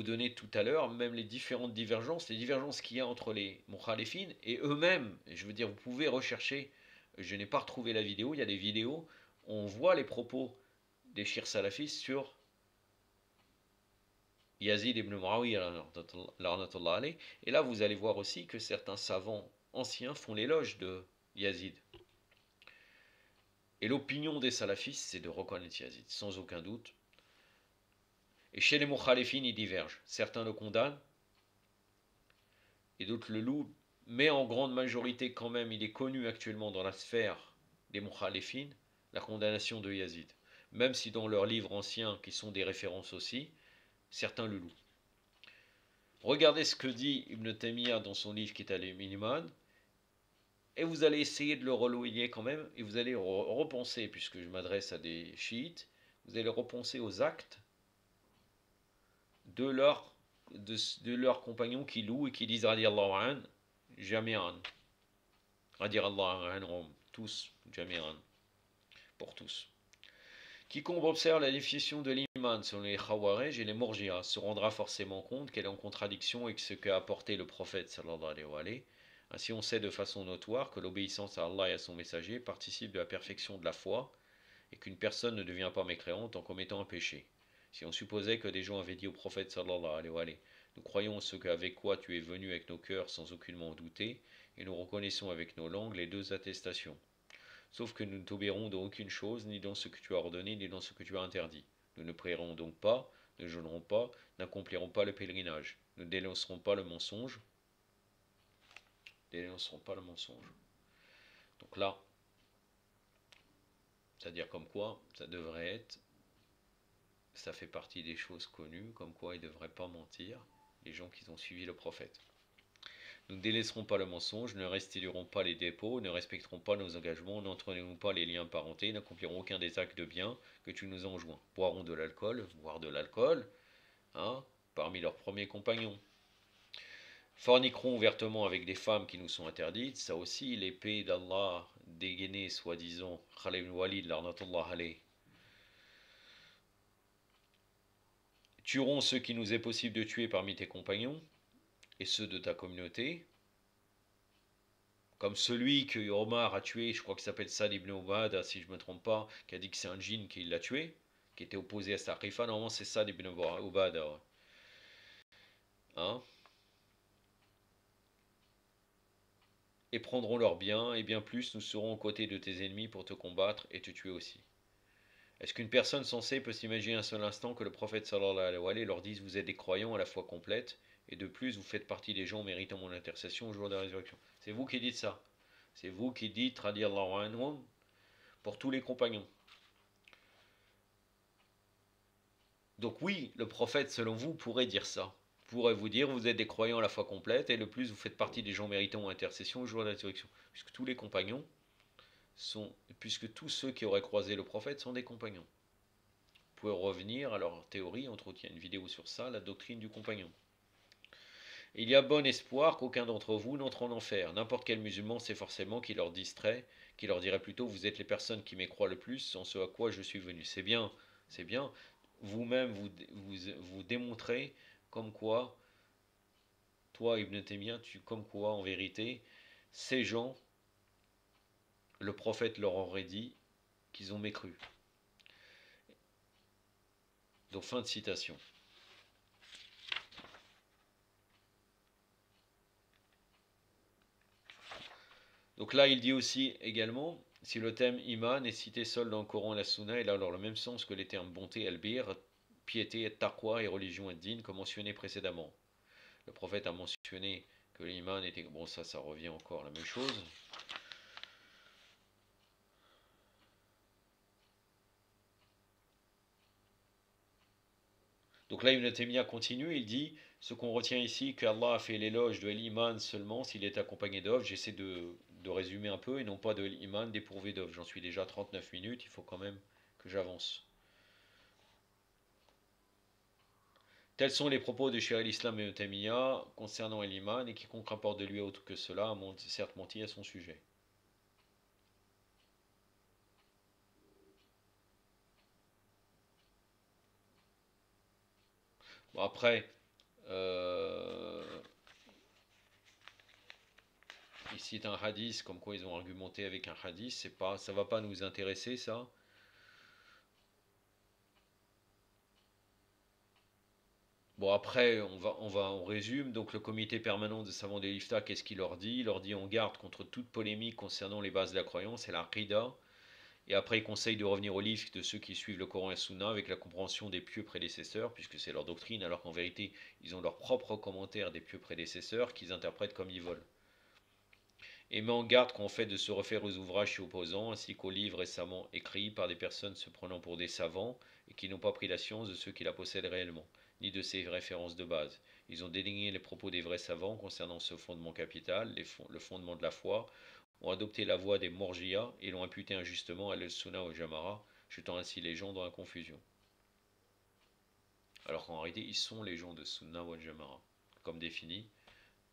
donner tout à l'heure même les différentes divergences, les divergences qu'il y a entre les Mukhalifines et eux-mêmes. Je veux dire, vous pouvez rechercher, je n'ai pas retrouvé la vidéo, il y a des vidéos, on voit les propos des chiites salafistes sur Yazid ibn Muawiyah, et là vous allez voir aussi que certains savants anciens font l'éloge de Yazid. Et l'opinion des salafistes, c'est de reconnaître Yazid, sans aucun doute. Et chez les mukhalifines, ils divergent. Certains le condamnent, et d'autres le louent, mais en grande majorité quand même, il est connu actuellement dans la sphère des mukhalifines, la condamnation de Yazid. Même si dans leurs livres anciens, qui sont des références aussi, certains le louent. Regardez ce que dit Ibn Taymiyyah dans son livre qui est al-Iman, et vous allez essayer de le reloyer quand même, et vous allez repenser, puisque je m'adresse à des chiites, vous allez repenser aux actes de leurs compagnons qui louent et qui disent radiallahu an, jami'an. Radiallahu anhum, tous, jami'an, pour tous. Quiconque observe la définition de l'iman selon les Khawarij et les Mourji'a se rendra forcément compte qu'elle est en contradiction avec ce qu'a apporté le prophète sallallahu alayhi wa sallam. Ainsi on sait de façon notoire que l'obéissance à Allah et à son messager participe de la perfection de la foi et qu'une personne ne devient pas mécréante en commettant un péché. Si on supposait que des gens avaient dit au prophète sallallahu alayhi wa sallam, nous croyons ce qu'avec quoi tu es venu avec nos cœurs sans aucunement douter, et nous reconnaissons avec nos langues les deux attestations. Sauf que nous ne t'obéirons dans aucune chose, ni dans ce que tu as ordonné, ni dans ce que tu as interdit. Nous ne prierons donc pas, ne jeûnerons pas, n'accomplirons pas le pèlerinage. Nous ne dénoncerons pas le mensonge. Donc là, c'est-à-dire comme quoi, ça devrait être, ça fait partie des choses connues, comme quoi ils ne devraient pas mentir, les gens qui ont suivi le prophète. Nous ne délaisserons pas le mensonge, ne restituerons pas les dépôts, ne respecterons pas nos engagements, n'entraînerons pas les liens parentés, n'accomplirons aucun des actes de bien que tu nous enjoins. Boire de l'alcool, parmi leurs premiers compagnons. Forniqueront ouvertement avec des femmes qui nous sont interdites, ça aussi, l'épée d'Allah dégainée, soi-disant, Khalid ibn Walid, l'arnatullah alayh. Tuerons ceux qui nous est possible de tuer parmi tes compagnons et ceux de ta communauté, comme celui que Omar a tué, je crois qu'il s'appelle Sad ibn Ubada, si je ne me trompe pas, qui a dit que c'est un djinn qui l'a tué, qui était opposé à Saqifa. Normalement, c'est Sad ibn Ubada. Hein? Et prendront leurs biens, et bien plus, nous serons aux côtés de tes ennemis pour te combattre et te tuer aussi. Est-ce qu'une personne sensée peut s'imaginer un seul instant que le prophète sallallahu alayhi wa sallam leur dise vous êtes des croyants à la foi complète, et de plus, vous faites partie des gens méritant mon intercession au jour de la résurrection? C'est vous qui dites ça. C'est vous qui dites, radiallahu anhum, pour tous les compagnons. Donc oui, le prophète, selon vous, pourrait dire ça. Pourrait vous dire, vous êtes des croyants à la foi complète, et le plus, vous faites partie des gens méritant intercession au jour de la résurrection. Puisque tous les compagnons puisque tous ceux qui auraient croisé le prophète sont des compagnons. Vous pouvez revenir à leur théorie, entre autres, il y a une vidéo sur ça, la doctrine du compagnon. Il y a bon espoir qu'aucun d'entre vous n'entre en enfer. N'importe quel musulman sait forcément qui leur dirait plutôt vous êtes les personnes qui m'écroient le plus en ce à quoi je suis venu. C'est bien. Vous-même, vous démontrez comme quoi, toi Ibn Taymiyyah, comme quoi en vérité, ces gens, le prophète leur aurait dit qu'ils ont mécru. Donc fin de citation. Donc là, il dit aussi également, si le thème iman est cité seul dans le Coran et la Sunna, il a alors le même sens que les termes bonté, albir, piété, taqwa et religion ad-din, comme mentionné précédemment. Le prophète a mentionné que l'iman était... Bon, ça revient encore à la même chose. Donc là, Ibn Taymiyyah continue, il dit, ce qu'on retient ici, qu'Allah a fait l'éloge de l'iman seulement s'il est accompagné d'œuvres. J'essaie de résumer un peu, et non pas de l'iman dépourvu d'œuvres. J'en suis déjà à 39 minutes, il faut quand même que j'avance. Tels sont les propos de Cheikh el-Islam Ibn Taymiyyah concernant l'iman, et quiconque rapporte de lui autre que cela a certes menti à son sujet. Bon, après, il cite un hadith, comme quoi ils ont argumenté avec un hadith, ça va pas nous intéresser ça. Bon, après, on résume. Donc, le comité permanent des savants de l'IFTA, qu'est-ce qu'il leur dit? Il leur dit on garde contre toute polémique concernant les bases de la croyance et la Qida. Et après, il conseille de revenir au livre de ceux qui suivent le Coran et Sunna avec la compréhension des pieux prédécesseurs, puisque c'est leur doctrine, alors qu'en vérité, ils ont leur propre commentaire des pieux prédécesseurs qu'ils interprètent comme ils veulent. Et met en garde qu'on fait de se refaire aux ouvrages opposants, ainsi qu'aux livres récemment écrits par des personnes se prenant pour des savants et qui n'ont pas pris la science de ceux qui la possèdent réellement, ni de ses références de base. Ils ont dédaigné les propos des vrais savants concernant ce fondement capital, le fondement de la foi, ont adopté la voie des Morgia et l'ont imputé injustement à l'El-Sunna au Jamara, jetant ainsi les gens dans la confusion. Alors qu'en réalité, ils sont les gens de Sunna ou Jamara, comme défini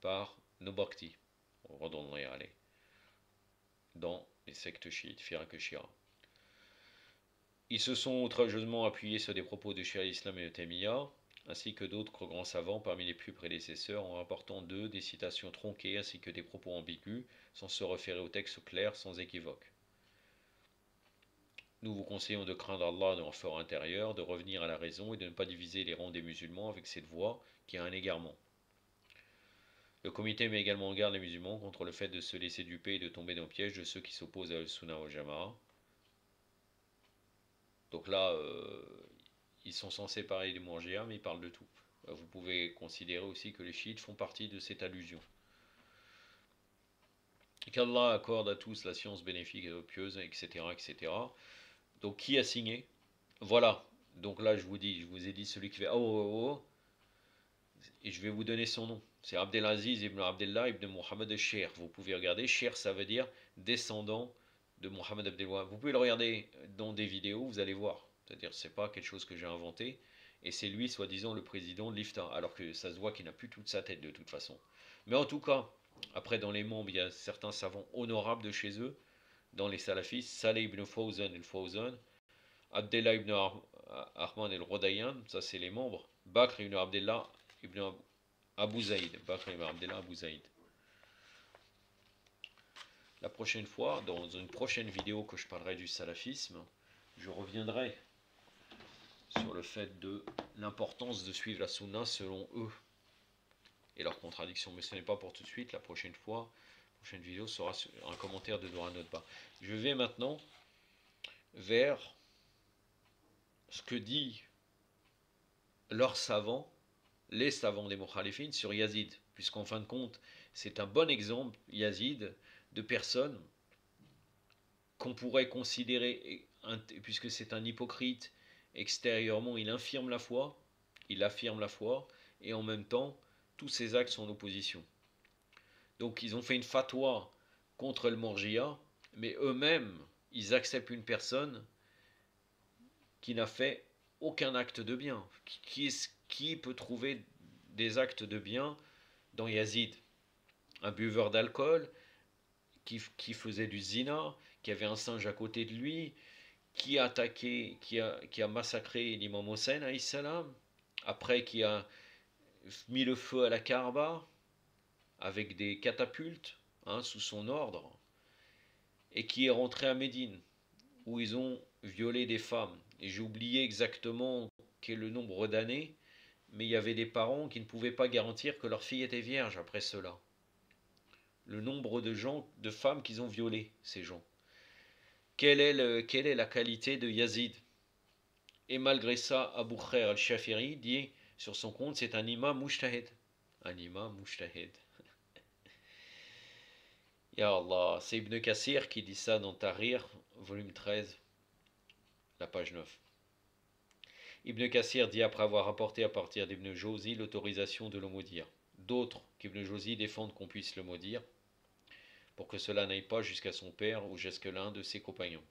par Nobakti. On redonnerait aller dans les sectes chiites, Firak et Shia. Ils se sont outrageusement appuyés sur des propos de Cheikh al-Islam et de Taymiyyah, ainsi que d'autres grands savants parmi les plus prédécesseurs, en rapportant d'eux des citations tronquées ainsi que des propos ambigus, sans se référer au texte clair, sans équivoque. Nous vous conseillons de craindre Allah dans leur fort intérieur, de revenir à la raison et de ne pas diviser les rangs des musulmans avec cette voie qui a un égarement. Le comité met également en garde les musulmans contre le fait de se laisser duper et de tomber dans le piège de ceux qui s'opposent à al-Sunnah wal Jama'a. Donc là, ils sont censés parler des Mourji'a, mais ils parlent de tout. Vous pouvez considérer aussi que les chiites font partie de cette allusion. Et qu'Allah accorde à tous la science bénéfique et pieuse, etc., etc. Donc qui a signé? Voilà. Donc là, je vous ai dit celui qui fait oh, oh, oh, et je vais vous donner son nom. C'est Abdelaziz ibn Abdullah ibn Muhammad al-Sher. Vous pouvez regarder. Sher, ça veut dire descendant de Muhammad Abdelwahab. Vous pouvez le regarder dans des vidéos, vous allez voir. C'est-à-dire, c'est pas quelque chose que j'ai inventé. Et c'est lui, soi-disant, le président de l'IFTA. Alors que ça se voit qu'il n'a plus toute sa tête de toute façon. Mais en tout cas, après, dans les membres, il y a certains savants honorables de chez eux. Dans les salafistes, Saleh ibn Fawzan el-Fawzan, Abdullah ibn Ahmad el-Rodayan, ça c'est les membres. Bakr ibn Abdullah ibn Abu Zaïd. Bakr ibn Abdullah Abu Zaïd. La prochaine fois, dans une prochaine vidéo que je parlerai du salafisme, je reviendrai sur le fait de l'importance de suivre la sunna selon eux et leurs contradictions. Mais ce n'est pas pour tout de suite. La prochaine fois, la prochaine vidéo sera un commentaire de Dora Notba. Je vais maintenant vers ce que dit leurs savants, les savants des Mukhalifines, sur Yazid. Puisqu'en fin de compte, c'est un bon exemple, Yazid, de personnes qu'on pourrait considérer, puisque c'est un hypocrite, extérieurement il affirme la foi, et en même temps, tous ses actes sont en opposition. Donc ils ont fait une fatwa contre le Morgia, mais eux-mêmes, ils acceptent une personne qui n'a fait aucun acte de bien. Qui peut trouver des actes de bien dans Yazid? Un buveur d'alcool, qui faisait du zina, qui avait un singe à côté de lui, qui a attaqué, qui a massacré l'imam Hossein, salam, après qui a mis le feu à la Kaaba avec des catapultes sous son ordre, et qui est rentré à Médine, où ils ont violé des femmes. Et j'ai oublié exactement quel est le nombre d'années, mais il y avait des parents qui ne pouvaient pas garantir que leur fille était vierge après cela. Le nombre de gens, de femmes qu'ils ont violées, ces gens. Quelle est la qualité de Yazid? Et malgré ça, Abu Khair al-Shafiri dit sur son compte, c'est un imam mujtahid. Un imam mujtahid. Ya Allah, c'est Ibn Kassir qui dit ça dans Tahrir, volume 13, la page 9. Ibn Kassir dit après avoir rapporté à partir d'Ibn Jawzi l'autorisation de le maudire. D'autres qu'Ibn Jawzi défendent qu'on puisse le maudire, pour que cela n'aille pas jusqu'à son père ou jusqu'à l'un de ses compagnons.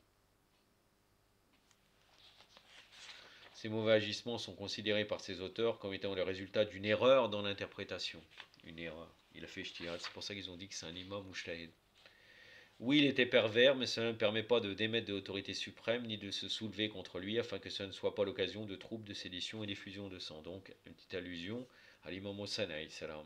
Ces mauvais agissements sont considérés par ces auteurs comme étant le résultat d'une erreur dans l'interprétation. Une erreur. Il a fait ijtihad, c'est pour ça qu'ils ont dit que c'est un imam mujtahid. Oui, il était pervers, mais cela ne permet pas de démettre de l'autorité suprême, ni de se soulever contre lui, afin que ce ne soit pas l'occasion de troubles, de sédition et d'effusion de sang. Donc, une petite allusion à l'imam Hossein, salam.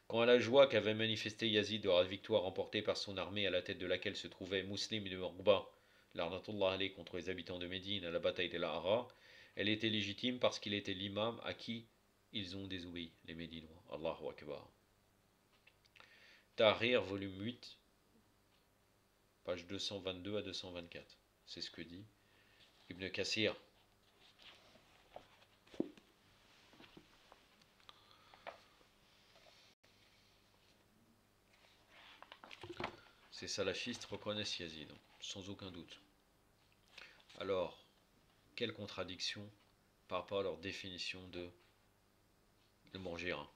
Quant à la joie qu'avait manifesté Yazid de la victoire remportée par son armée à la tête de laquelle se trouvait Muslim ibn Uqba, l'arnatullah alayh, contre les habitants de Médine à la bataille de l'Ahra, elle était légitime parce qu'il était l'imam à qui ils ont désobéi, les Médinois. Allahu Akbar. Tahrir, volume 8, page 222 à 224. C'est ce que dit Ibn Kassir. Ces salafistes reconnaissent Yazid, sans aucun doute. Alors, quelle contradiction par rapport à leur définition de le Morgira.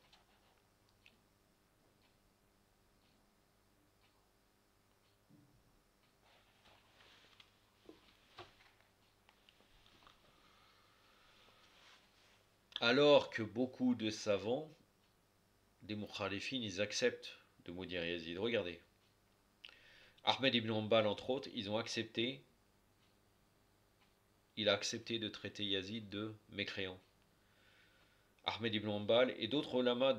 Alors que beaucoup de savants, des mukhalifines, ils acceptent de maudire Yazid. Regardez. Ahmed ibn Hanbal, entre autres, il a accepté de traiter Yazid de mécréant. Ahmed ibn Hanbal et d'autres ulama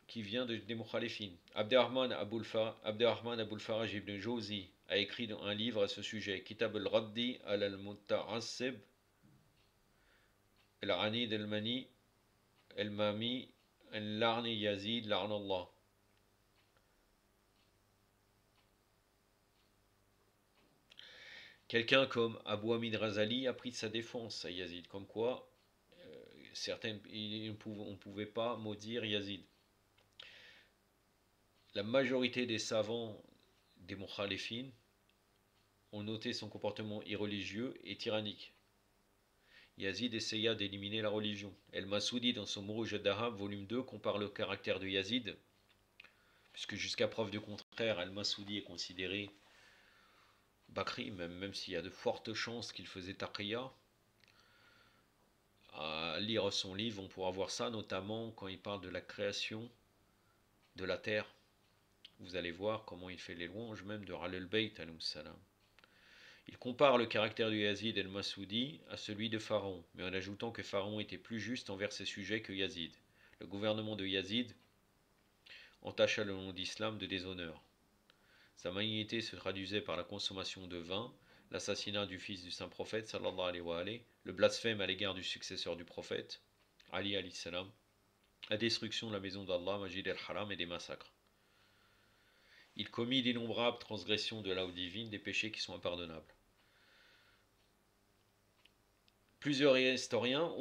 qui viennent des mukhalifines. Abderrahman Aboul Faraj ibn Jawzi a écrit un livre à ce sujet, Kitab al-Raddi al-Mutta'assib al-Anid al-Mani al-Mami al-Larni Yazid Larnallah. Quelqu'un comme Abu Hamid Razali a pris de sa défense à Yazid, comme quoi on ne pouvait pas maudire Yazid. La majorité des savants des mukhalifines ont noté son comportement irreligieux et tyrannique. Yazid essaya d'éliminer la religion. El-Masoudi, dans son Muruj ad-Dahab, volume 2, compare le caractère de Yazid, puisque jusqu'à preuve du contraire, El-Masoudi est considéré Bakri, même s'il y a de fortes chances qu'il faisait taqiyya. À lire son livre, on pourra voir ça, notamment quand il parle de la création de la terre. Vous allez voir comment il fait les louanges même de Ahl al-Bayt alayhi salam. Il compare le caractère du Yazid el-Masoudi à celui de Pharaon, mais en ajoutant que Pharaon était plus juste envers ses sujets que Yazid. Le gouvernement de Yazid entacha le nom d'islam de déshonneur. Sa malignité se traduisait par la consommation de vin, l'assassinat du fils du saint prophète, sallallahu alayhi wa alayhi, le blasphème à l'égard du successeur du prophète, Ali alayhi salam, la destruction de la maison d'Allah, Majid el-Haram, et des massacres. Il commit d'innombrables transgressions de la loi divine, des péchés qui sont impardonnables. Plusieurs historiens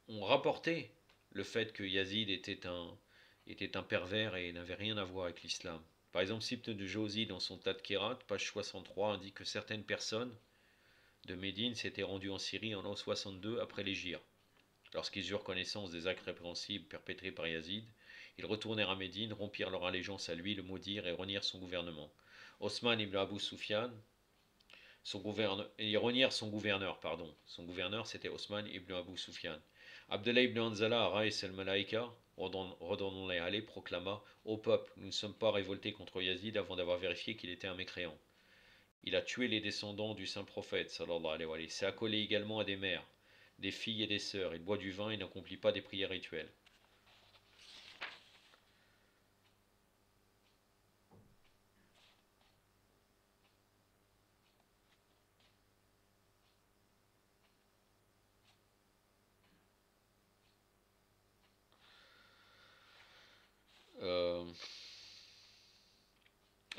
ont rapporté le fait que Yazid était un pervers et n'avait rien à voir avec l'islam. Par exemple, Sibte de Jawzi, dans son Tadkirat, page 63, indique que certaines personnes de Médine s'étaient rendues en Syrie en l'an 62 après l'Hégire. Lorsqu'ils eurent connaissance des actes répréhensibles perpétrés par Yazid, ils retournèrent à Médine, rompirent leur allégeance à lui, le maudirent et renièrent son gouvernement. Osman ibn Abu Sufyan, ils renièrent son gouverneur. Son gouverneur, c'était Osman ibn Abu Sufyan. Abdullah ibn Anzala, Raïs el-Malaïka, redonnons-les aller, proclama: Ô peuple, nous ne sommes pas révoltés contre Yazid avant d'avoir vérifié qu'il était un mécréant. Il a tué les descendants du saint prophète, sallallahu alayhi wa sallam. S'est accolé également à des mères, des filles et des sœurs. Il boit du vin et n'accomplit pas des prières rituelles.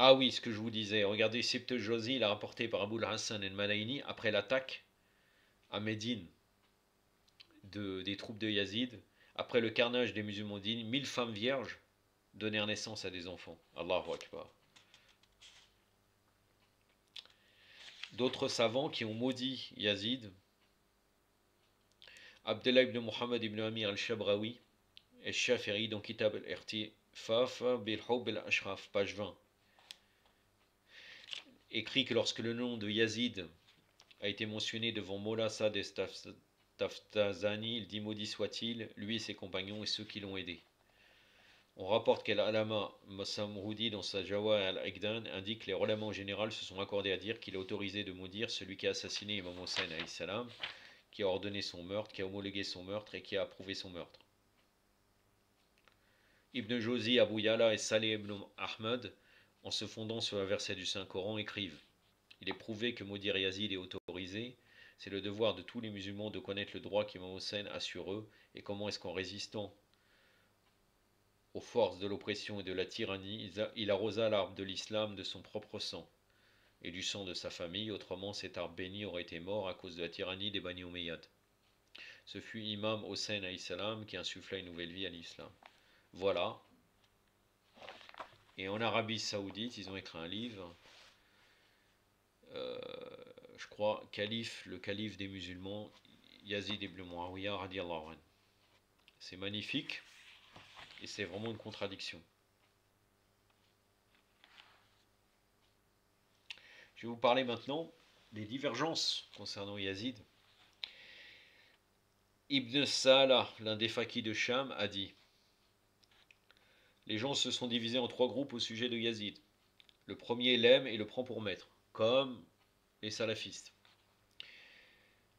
Ah oui, ce que je vous disais. Regardez, Sibte Jawzi, il a rapporté par Abul Hassan el-Malayni, après l'attaque à Médine des troupes de Yazid, après le carnage des musulmans d'Ine, 1000 femmes vierges donnèrent naissance à des enfants. Allahu Akbar. D'autres savants qui ont maudit Yazid, Abdullah ibn Muhammad ibn Amir al-Shabrawi et Shafiri dans Kitab al-Irtifaf bil-Hub al-Ashraf, page 20, écrit que lorsque le nom de Yazid a été mentionné devant Mola Sad et Taftazani, il dit: maudit soit-il, lui et ses compagnons et ceux qui l'ont aidé. On rapporte qu'Al-Alama Massamroudi, dans sa Jawa al-Igdan, indique que les relamas en général se sont accordés à dire qu'il est autorisé de maudire celui qui a assassiné Imam Hossein alayhi salam, qui a ordonné son meurtre, qui a homologué son meurtre et qui a approuvé son meurtre. Ibn Jawzi, Abu Yala et Saleh ibn Ahmad, en se fondant sur un verset du Saint-Coran, écrivent: il est prouvé que maudire Yazid est autorisé C'est le devoir de tous les musulmans de connaître le droit qu'Imam Hussein a sur eux et comment est-ce qu'en résistant aux forces de l'oppression et de la tyrannie, il arrosa l'arbre de l'islam de son propre sang et du sang de sa famille, autrement cet arbre béni aurait été mort à cause de la tyrannie des Bani Umayyad. Ce fut Imam Hossein alayhi salam qui insuffla une nouvelle vie à l'islam. Voilà. Et en Arabie Saoudite, ils ont écrit un livre, euh, je crois, le calife des musulmans, Yazid ibn Muawiyah radiallahu anhu. C'est magnifique et c'est vraiment une contradiction. Je vais vous parler maintenant des divergences concernant Yazid. Ibn Salah, l'un des faquis de Cham, a dit: les gens se sont divisés en 3 groupes au sujet de Yazid. Le premier l'aime et le prend pour maître, comme les salafistes.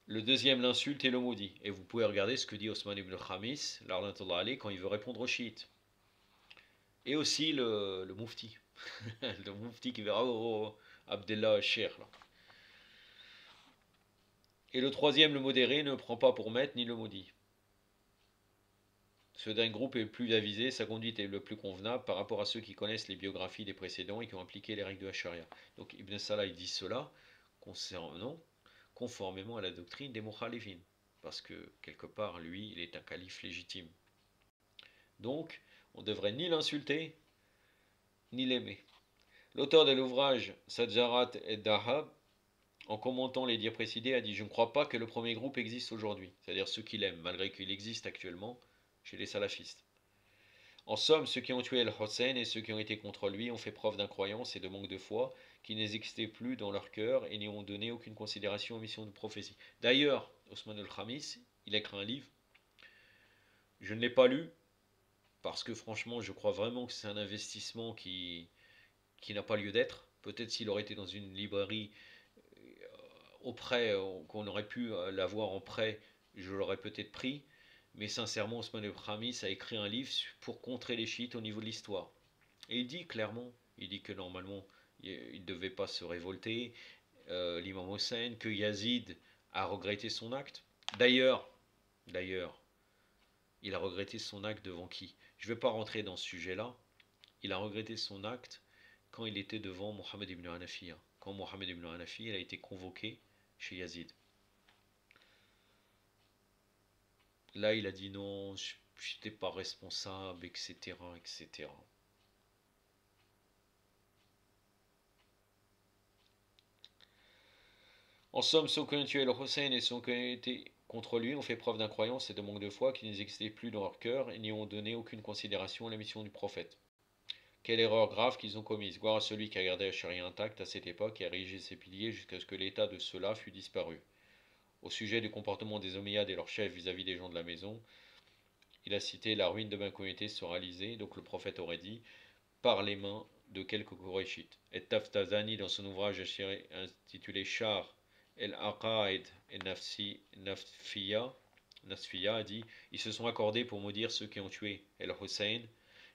Le deuxième l'insulte et le maudit. Et vous pouvez regarder ce que dit Osman ibn Khamis, quand il veut répondre aux chiites. Et aussi le moufti. Le moufti qui verra Abdullah Sheikh. Et le troisième, le modéré, ne prend pas pour maître ni le maudit. Ce dernier groupe est le plus avisé, sa conduite est le plus convenable par rapport à ceux qui connaissent les biographies des précédents et qui ont appliqué les règles de la charia. Donc Ibn Salah dit cela conformément à la doctrine des Mukhalifin, parce que quelque part, lui, il est un calife légitime. Donc, on ne devrait ni l'insulter, ni l'aimer. L'auteur de l'ouvrage Sajjarat et Dahab, en commentant les dires précédés, a dit: je ne crois pas que le premier groupe existe aujourd'hui, c'est-à-dire ceux qui l'aiment, malgré qu'il existe actuellement chez les salafistes. En somme, ceux qui ont tué Al-Hussein et ceux qui ont été contre lui ont fait preuve d'incroyance et de manque de foi qui n'existaient plus dans leur cœur et n'y ont donné aucune considération aux missions de prophétie. D'ailleurs, Osman al-Khamis, il a écrit un livre. Je ne l'ai pas lu parce que franchement, je crois vraiment que c'est un investissement qui n'a pas lieu d'être. Peut-être s'il aurait été dans une librairie au prêt, qu'on aurait pu l'avoir en prêt, je l'aurais peut-être pris. Mais sincèrement, Osman al-Khamis a écrit un livre pour contrer les chiites au niveau de l'histoire. Et il dit clairement, il dit que normalement, il ne devait pas se révolter, l'imam Hossein, que Yazid a regretté son acte. D'ailleurs, il a regretté son acte devant qui? Je ne vais pas rentrer dans ce sujet-là. Il a regretté son acte quand il était devant Mohammed ibn Hanafiya. Quand Mohammed ibn Hanafiya a été convoqué chez Yazid. Là, il a dit non, je n'étais pas responsable, etc., etc. En somme, ceux qui ont tué le Hussein et ceux qui ont été contre lui ont fait preuve d'incroyance et de manque de foi qui n'existaient plus dans leur cœur et n'y ont donné aucune considération à la mission du prophète. Quelle erreur grave qu'ils ont commise, gloire à celui qui a gardé la charia intacte à cette époque et a érigé ses piliers jusqu'à ce que l'état de cela fût disparu. Au sujet du comportement des Omeyyades et leurs chefs vis-à-vis des gens de la maison, il a cité la ruine de ma communauté se réaliser, donc le prophète aurait dit, par les mains de quelques Qurayshites. Et Taftazani, dans son ouvrage intitulé Char el-Aqaid et Naffiya, a dit: ils se sont accordés pour maudire ceux qui ont tué El-Hussein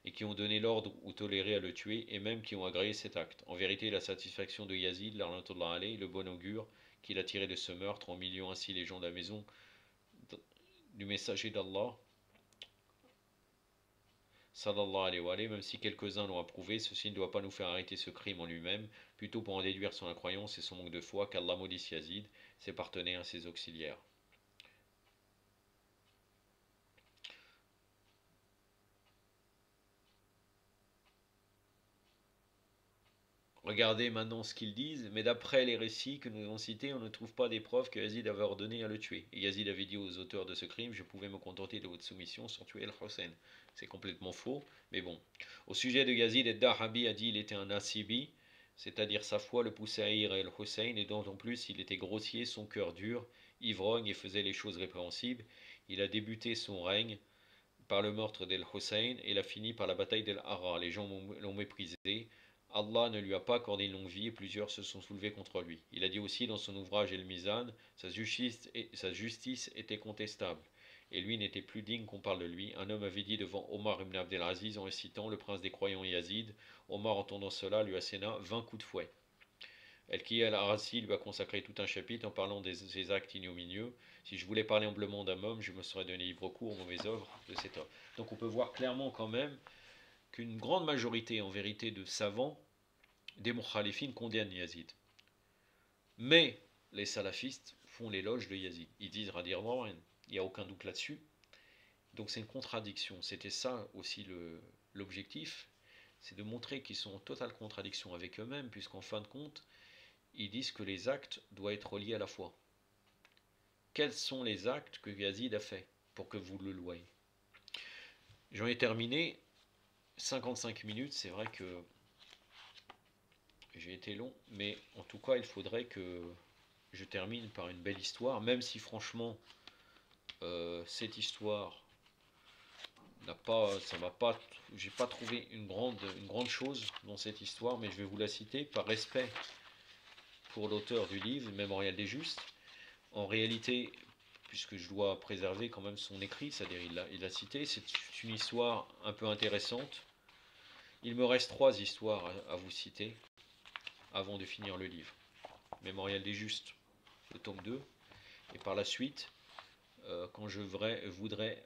et qui ont donné l'ordre ou toléré à le tuer, et même qui ont agréé cet acte. En vérité, la satisfaction de Yazid, le bon augure qu'il a tiré de ce meurtre, en humiliant ainsi les gens de la maison du messager d'Allah, sallallahu alayhi wa alayhi, même si quelques-uns l'ont approuvé, ceci ne doit pas nous faire arrêter ce crime en lui-même, plutôt pour en déduire son incroyance et son manque de foi, qu'Allah maudisse Yazid, ses partenaires et ses auxiliaires. Regardez maintenant ce qu'ils disent, mais d'après les récits que nous avons cités, on ne trouve pas des preuves que Yazid avait ordonné à le tuer. Et Yazid avait dit aux auteurs de ce crime: je pouvais me contenter de votre soumission sans tuer El-Hussein. C'est complètement faux, mais bon. Au sujet de Yazid, Ad-Dahabi a dit qu'il était un Nasibi, c'est-à-dire sa foi le poussait à haïr El-Hussein, et dont en plus il était grossier, son cœur dur, ivrogne et faisait les choses répréhensibles. Il a débuté son règne par le meurtre d'El-Hussein et l'a fini par la bataille d'El-Hara. Les gens l'ont méprisé. Allah ne lui a pas accordé une longue vie et plusieurs se sont soulevés contre lui. Il a dit aussi dans son ouvrage El-Mizan, sa justice était contestable, et lui n'était plus digne qu'on parle de lui. Un homme avait dit devant Omar ibn Abdelaziz en récitant le prince des croyants Yazid. Omar, entendant cela, lui asséna 20 coups de fouet. El-Ki al-Arasi lui a consacré tout un chapitre en parlant des actes ignominieux. Si je voulais parler humblement d'un homme, je me serais donné libre cours aux mauvaises œuvres de cet homme. Donc on peut voir clairement quand même qu'une grande majorité en vérité de savants, des mukhalifines, condamnent Yazid. Mais les salafistes font l'éloge de Yazid. Ils disent Radir Warren, il n'y a aucun doute là-dessus. Donc c'est une contradiction. C'était ça aussi l'objectif, c'est de montrer qu'ils sont en totale contradiction avec eux-mêmes, puisqu'en fin de compte, ils disent que les actes doivent être liés à la foi. Quels sont les actes que Yazid a fait pour que vous le louiez? J'en ai terminé. 55 minutes, c'est vrai que j'ai été long, mais en tout cas, il faudrait que je termine par une belle histoire, même si franchement, cette histoire n'a pas, ça m'a pas, j'ai pas trouvé une grande chose dans cette histoire, mais je vais vous la citer par respect pour l'auteur du livre, Mémorial des Justes. En réalité, puisque je dois préserver quand même son écrit, c'est-à-dire il l'a cité, c'est une histoire un peu intéressante. Il me reste 3 histoires à vous citer avant de finir le livre. Mémorial des Justes, le tome 2, et par la suite, quand je voudrais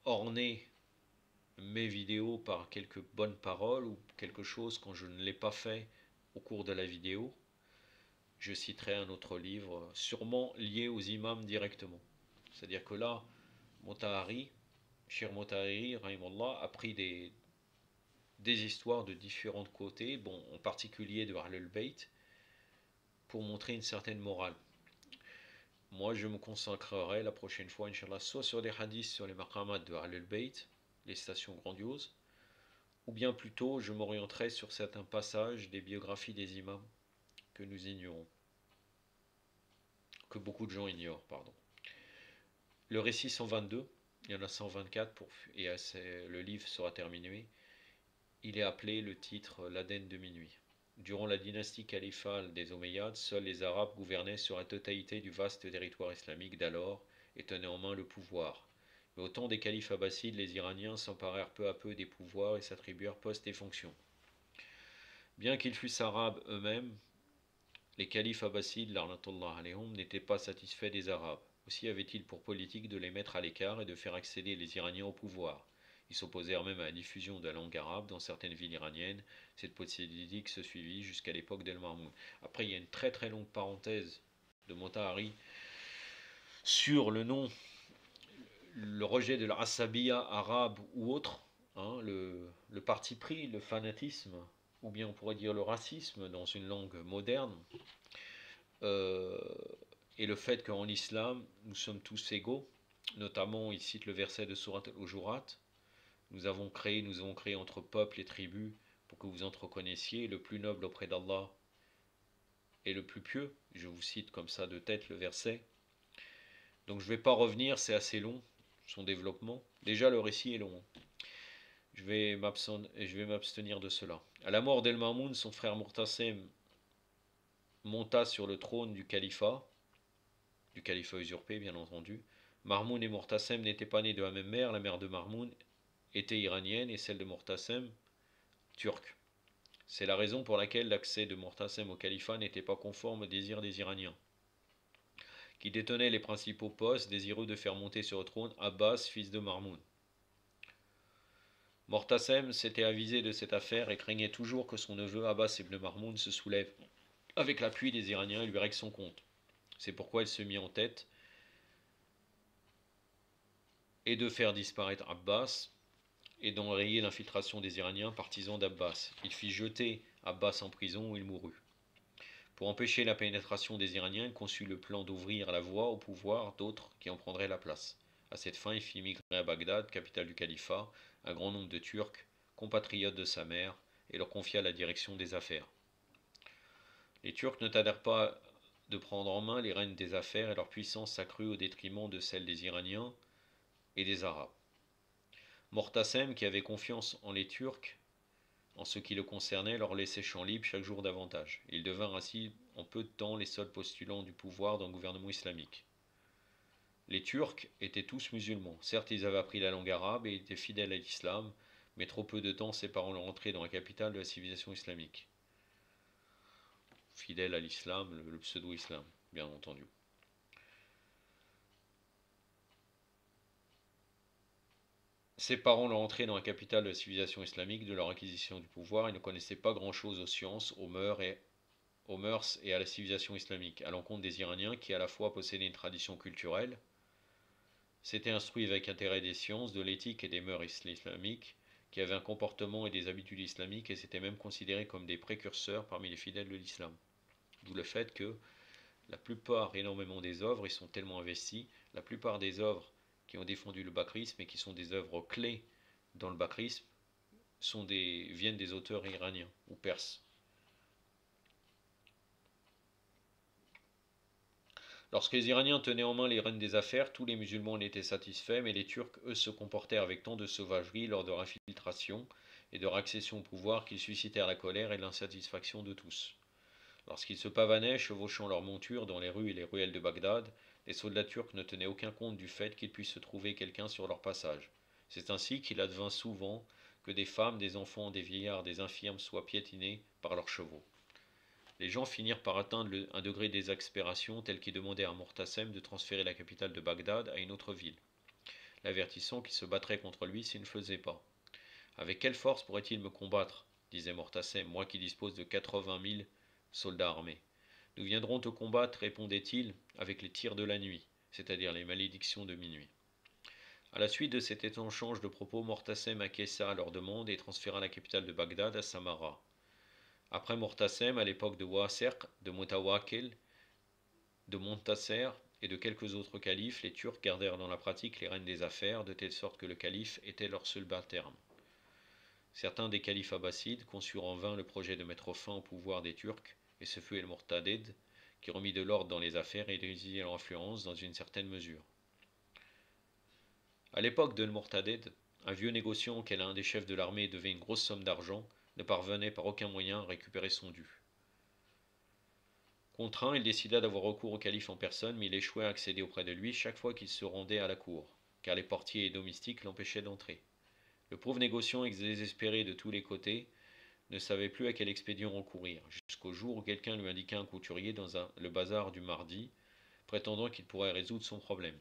orner mes vidéos par quelques bonnes paroles ou quelque chose quand je ne l'ai pas fait au cours de la vidéo, je citerai un autre livre, sûrement lié aux imams directement. C'est-à-dire que là, Motahari, Shir Motahari, Rahimallah, a pris des histoires de différents côtés, bon, en particulier de Ahlul Bayt, pour montrer une certaine morale. Moi, je me consacrerai la prochaine fois, Inch'Allah, soit sur des hadiths sur les maqamat de Ahlul Bayt, les stations grandioses, ou bien plutôt, je m'orienterai sur certains passages des biographies des imams que nous ignorons, que beaucoup de gens ignorent, pardon. Le récit 122, il y en a 124 et le livre sera terminé. Il est appelé le titre l'Aden de minuit. Durant la dynastie califale des Omeyyades, seuls les Arabes gouvernaient sur la totalité du vaste territoire islamique d'alors et tenaient en main le pouvoir. Mais au temps des califes abbassides, les Iraniens s'emparèrent peu à peu des pouvoirs et s'attribuèrent postes et fonctions. Bien qu'ils fussent arabes eux-mêmes, les califes abbassides, l'arnatullah alayhum, n'étaient pas satisfaits des Arabes. Aussi avait-il pour politique de les mettre à l'écart et de faire accéder les Iraniens au pouvoir. Ils s'opposèrent même à la diffusion de la langue arabe dans certaines villes iraniennes. Cette politique se suivit jusqu'à l'époque d'El-Marmoun. Après, il y a une très très longue parenthèse de Motahari sur le nom, le rejet de l'Assabiya arabe ou autre, hein, le parti pris, le fanatisme, ou bien on pourrait dire le racisme dans une langue moderne, et le fait qu'en islam, nous sommes tous égaux. Notamment, il cite le verset de Surat al-Hujurat. Nous avons créé entre peuples et tribus pour que vous entreconnaissiez. Le plus noble auprès d'Allah est le plus pieux. Je vous cite comme ça de tête le verset. Donc je ne vais pas revenir, c'est assez long, son développement. Déjà, le récit est long. Je vais m'abstenir de cela. À la mort d'El-Mamoun, son frère Murtasem monta sur le trône du califat usurpé, bien entendu. Marmoun et Murtasem n'étaient pas nés de la même mère. La mère de Marmoun était iranienne et celle de Murtasem turque. C'est la raison pour laquelle l'accès de Murtasem au califat n'était pas conforme au désir des Iraniens, qui détenaient les principaux postes, désireux de faire monter sur le trône Abbas, fils de Marmoun. Murtasem s'était avisé de cette affaire et craignait toujours que son neveu Abbas ibn Marmoun se soulève avec l'appui des Iraniens et lui règle son compte. C'est pourquoi il se mit en tête et de faire disparaître Abbas et d'enrayer l'infiltration des Iraniens partisans d'Abbas. Il fit jeter Abbas en prison où il mourut. Pour empêcher la pénétration des Iraniens, il conçut le plan d'ouvrir la voie au pouvoir d'autres qui en prendraient la place. À cette fin, il fit migrer à Bagdad, capitale du califat, un grand nombre de Turcs, compatriotes de sa mère, et leur confia la direction des affaires. Les Turcs ne tardèrent pas de prendre en main les rênes des affaires et leur puissance s'accrut au détriment de celle des Iraniens et des Arabes. Mortasem, qui avait confiance en les Turcs, en ce qui le concernait, leur laissait champ libre chaque jour davantage. Ils devinrent ainsi en peu de temps les seuls postulants du pouvoir d'un gouvernement islamique. Les Turcs étaient tous musulmans. Certes, ils avaient appris la langue arabe et étaient fidèles à l'islam, mais trop peu de temps séparant leur entrée dans la capitale de la civilisation islamique. fidèles à l'islam, le pseudo-islam, bien entendu. Ses parents l'ont entré dans la capitale de la civilisation islamique, de leur acquisition du pouvoir. Ils ne connaissaient pas grand-chose aux sciences, aux mœurs et à la civilisation islamique, à l'encontre des Iraniens qui à la fois possédaient une tradition culturelle, s'étaient instruits avec intérêt des sciences, de l'éthique et des mœurs islamiques, qui avaient un comportement et des habitudes islamiques et s'étaient même considérés comme des précurseurs parmi les fidèles de l'islam. D'où le fait que la plupart, énormément des œuvres, ils sont tellement investis, la plupart des œuvres qui ont défendu le bakrisme et qui sont des œuvres clés dans le bakrisme viennent des auteurs iraniens ou perses. Lorsque les Iraniens tenaient en main les rênes des affaires, tous les musulmans en étaient satisfaits, mais les Turcs, eux, se comportèrent avec tant de sauvagerie lors de leur infiltration et de leur accession au pouvoir qu'ils suscitèrent la colère et l'insatisfaction de tous. Lorsqu'ils se pavanaient, chevauchant leurs montures dans les rues et les ruelles de Bagdad, les soldats turcs ne tenaient aucun compte du fait qu'il puisse se trouver quelqu'un sur leur passage. C'est ainsi qu'il advint souvent que des femmes, des enfants, des vieillards, des infirmes soient piétinés par leurs chevaux. Les gens finirent par atteindre un degré d'exaspération tel qu'ils demandaient à Mortasem de transférer la capitale de Bagdad à une autre ville, l'avertissant qu'il se battrait contre lui s'il ne le faisait pas. Avec quelle force pourrait-il me combattre, disait Mortasem, moi qui dispose de 80 000 soldats armés. Nous viendrons te combattre, répondait-il, avec les tirs de la nuit, c'est-à-dire les malédictions de minuit. À la suite de cet échange de propos, Mortasem acquiesça à leur demande et transféra la capitale de Bagdad à Samarra. Après Mortasem, à l'époque de Waserq, de Mutawakil, de Montasser et de quelques autres califes, les Turcs gardèrent dans la pratique les rênes des affaires, de telle sorte que le calife était leur seul bas-terme. Certains des califes abbassides conçurent en vain le projet de mettre fin au pouvoir des Turcs, et ce fut El-Mortaded qui remit de l'ordre dans les affaires et réduisit leur influence dans une certaine mesure. À l'époque de El-Mortaded, un vieux négociant auquel un des chefs de l'armée devait une grosse somme d'argent ne parvenait par aucun moyen à récupérer son dû. Contraint, il décida d'avoir recours au calife en personne, mais il échouait à accéder auprès de lui chaque fois qu'il se rendait à la cour, car les portiers et domestiques l'empêchaient d'entrer. Le pauvre négociant, désespéré de tous les côtés, ne savait plus à quel expédient recourir, jusqu'au jour où quelqu'un lui indiqua un couturier dans le bazar du mardi, prétendant qu'il pourrait résoudre son problème.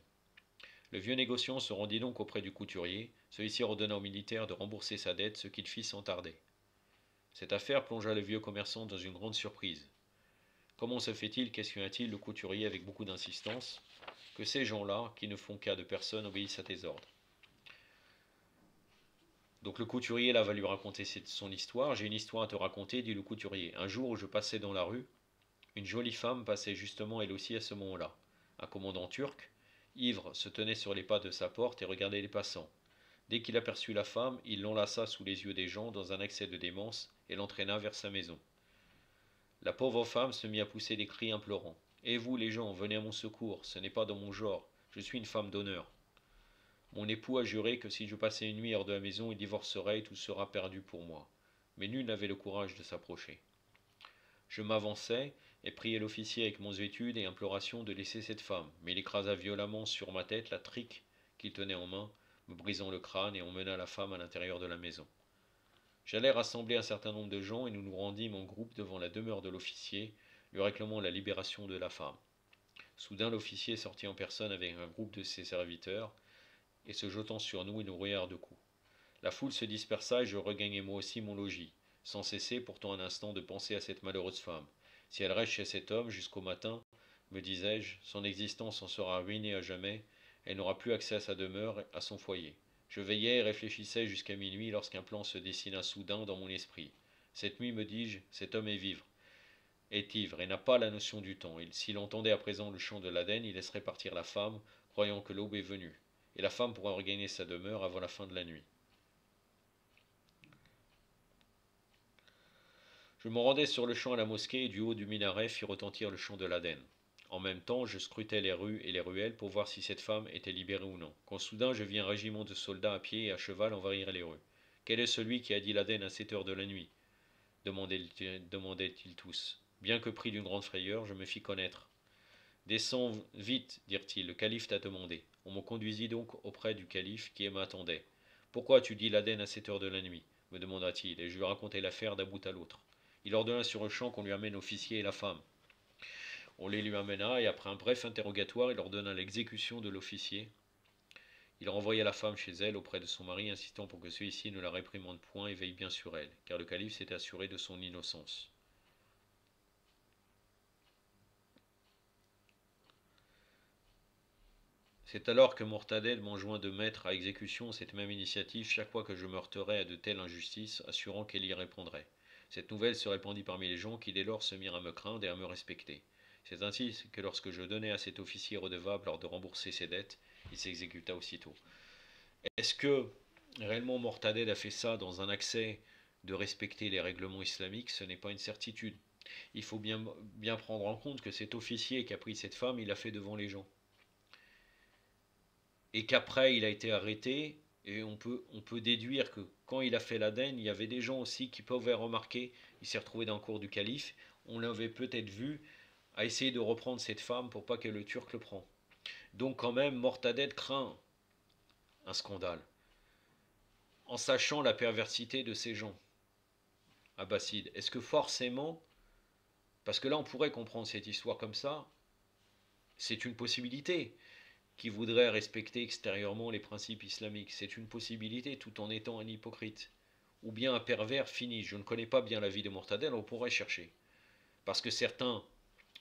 Le vieux négociant se rendit donc auprès du couturier, celui-ci ordonna au militaire de rembourser sa dette, ce qu'il fit sans tarder. Cette affaire plongea le vieux commerçant dans une grande surprise. Comment se fait-il, questionna-t-il le couturier avec beaucoup d'insistance, que ces gens-là, qui ne font cas de personne, obéissent à tes ordres? Donc le couturier là va lui raconter son histoire. J'ai une histoire à te raconter, dit le couturier. Un jour où je passais dans la rue, une jolie femme passait justement elle aussi à ce moment-là. Un commandant turc, ivre, se tenait sur les pas de sa porte et regardait les passants. Dès qu'il aperçut la femme, il l'enlaça sous les yeux des gens dans un accès de démence et l'entraîna vers sa maison. La pauvre femme se mit à pousser des cris implorants. Et vous, les gens, venez à mon secours, ce n'est pas dans mon genre, je suis une femme d'honneur. Mon époux a juré que si je passais une nuit hors de la maison, il divorcerait et tout sera perdu pour moi. Mais nul n'avait le courage de s'approcher. Je m'avançai et priai l'officier avec mansuétude et imploration de laisser cette femme, mais il écrasa violemment sur ma tête la trique qu'il tenait en main, me brisant le crâne et emmena la femme à l'intérieur de la maison. J'allai rassembler un certain nombre de gens et nous nous rendîmes en groupe devant la demeure de l'officier, lui réclamant la libération de la femme. Soudain l'officier sortit en personne avec un groupe de ses serviteurs, et se jetant sur nous, il nous rouilla de coups. La foule se dispersa et je regagnai moi aussi mon logis, sans cesser pourtant un instant de penser à cette malheureuse femme. Si elle reste chez cet homme jusqu'au matin, me disais-je, son existence en sera ruinée à jamais, elle n'aura plus accès à sa demeure, à son foyer. Je veillais et réfléchissais jusqu'à minuit lorsqu'un plan se dessina soudain dans mon esprit. Cette nuit, me dis-je, cet homme est ivre et n'a pas la notion du temps. S'il entendait à présent le chant de l'Aden, il laisserait partir la femme, croyant que l'aube est venue, et la femme pourra regagner sa demeure avant la fin de la nuit. Je me rendais sur le champ à la mosquée et du haut du minaret fit retentir le chant de l'Aden. En même temps, je scrutais les rues et les ruelles pour voir si cette femme était libérée ou non, quand soudain je vis un régiment de soldats à pied et à cheval envahir les rues. Quel est celui qui a dit l'Aden à 7 heures de la nuit demandaient-ils tous. Bien que pris d'une grande frayeur, je me fis connaître. Descends vite, dirent-ils, le calife t'a demandé. On me conduisit donc auprès du calife qui m'attendait. Pourquoi as-tu dit l'Aden à 7 heures de la nuit me demanda-t-il, et je lui racontai l'affaire d'un bout à l'autre. Il ordonna sur le champ qu'on lui amène l'officier et la femme. On les lui amena, et après un bref interrogatoire, il ordonna l'exécution de l'officier. Il renvoya la femme chez elle auprès de son mari, insistant pour que celui-ci ne la réprimande point et veille bien sur elle, car le calife s'était assuré de son innocence. C'est alors que Mortadel m'enjoint de mettre à exécution cette même initiative chaque fois que je me heurterais à de telles injustices, assurant qu'elle y répondrait. Cette nouvelle se répandit parmi les gens qui dès lors se mirent à me craindre et à me respecter. C'est ainsi que lorsque je donnai à cet officier redevable l'ordre de rembourser ses dettes, il s'exécuta aussitôt. Est-ce que réellement Mortadel a fait ça dans un accès de respecter les règlements islamiques? Ce n'est pas une certitude. Il faut bien prendre en compte que cet officier qui a pris cette femme, il l'a fait devant les gens. Et qu'après il a été arrêté, et on peut déduire que quand il a fait l'Aden, il y avait des gens aussi qui pouvaient remarquer, il s'est retrouvé dans le cours du calife, on l'avait peut-être vu à essayer de reprendre cette femme pour pas que le Turc le prend. Donc quand même, Mortaded craint un scandale, en sachant la perversité de ces gens abbassides. Est-ce que forcément, parce que là on pourrait comprendre cette histoire comme ça, c'est une possibilité, qui voudrait respecter extérieurement les principes islamiques. C'est une possibilité tout en étant un hypocrite. Ou bien un pervers fini. Je ne connais pas bien la vie de Mortadel, on pourrait chercher. Parce que certains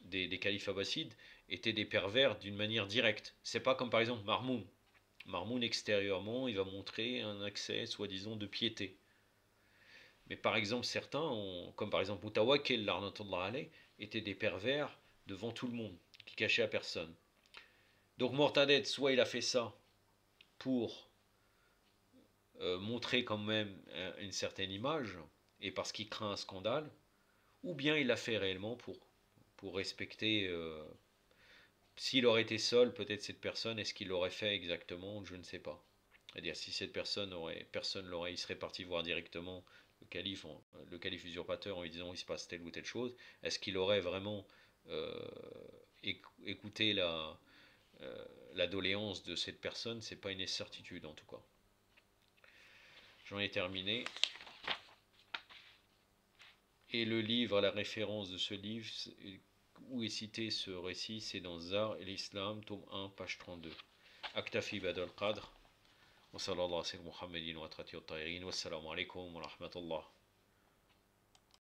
des califes abbassides étaient des pervers d'une manière directe. C'est pas comme par exemple Marmoun. Marmoun extérieurement, il va montrer un accès soi-disant de piété. Mais par exemple certains, comme par exemple Moutawakel, l'arnatullah alayh, étaient des pervers devant tout le monde, qui cachaient à personne. Donc Mortaded, soit il a fait ça pour montrer quand même une certaine image, et parce qu'il craint un scandale, ou bien il l'a fait réellement pour respecter. S'il aurait été seul, peut-être cette personne, est-ce qu'il l'aurait fait exactement? Je ne sais pas. C'est-à-dire, si cette personne l'aurait, il serait parti voir directement le calife usurpateur en lui disant il se passe telle ou telle chose. Est-ce qu'il aurait vraiment euh, écouté la doléance de cette personne? C'est pas une certitude en tout cas. J'en ai terminé. Et le livre, la référence de ce livre, où est cité ce récit, c'est dans Zar et l'Islam, tome 1, page 32. Aktafi Badal Qadr, wa sallallahu ala Muhammadin wa atrati wa tahirin, wa assalamu alaikum wa rahmatullah.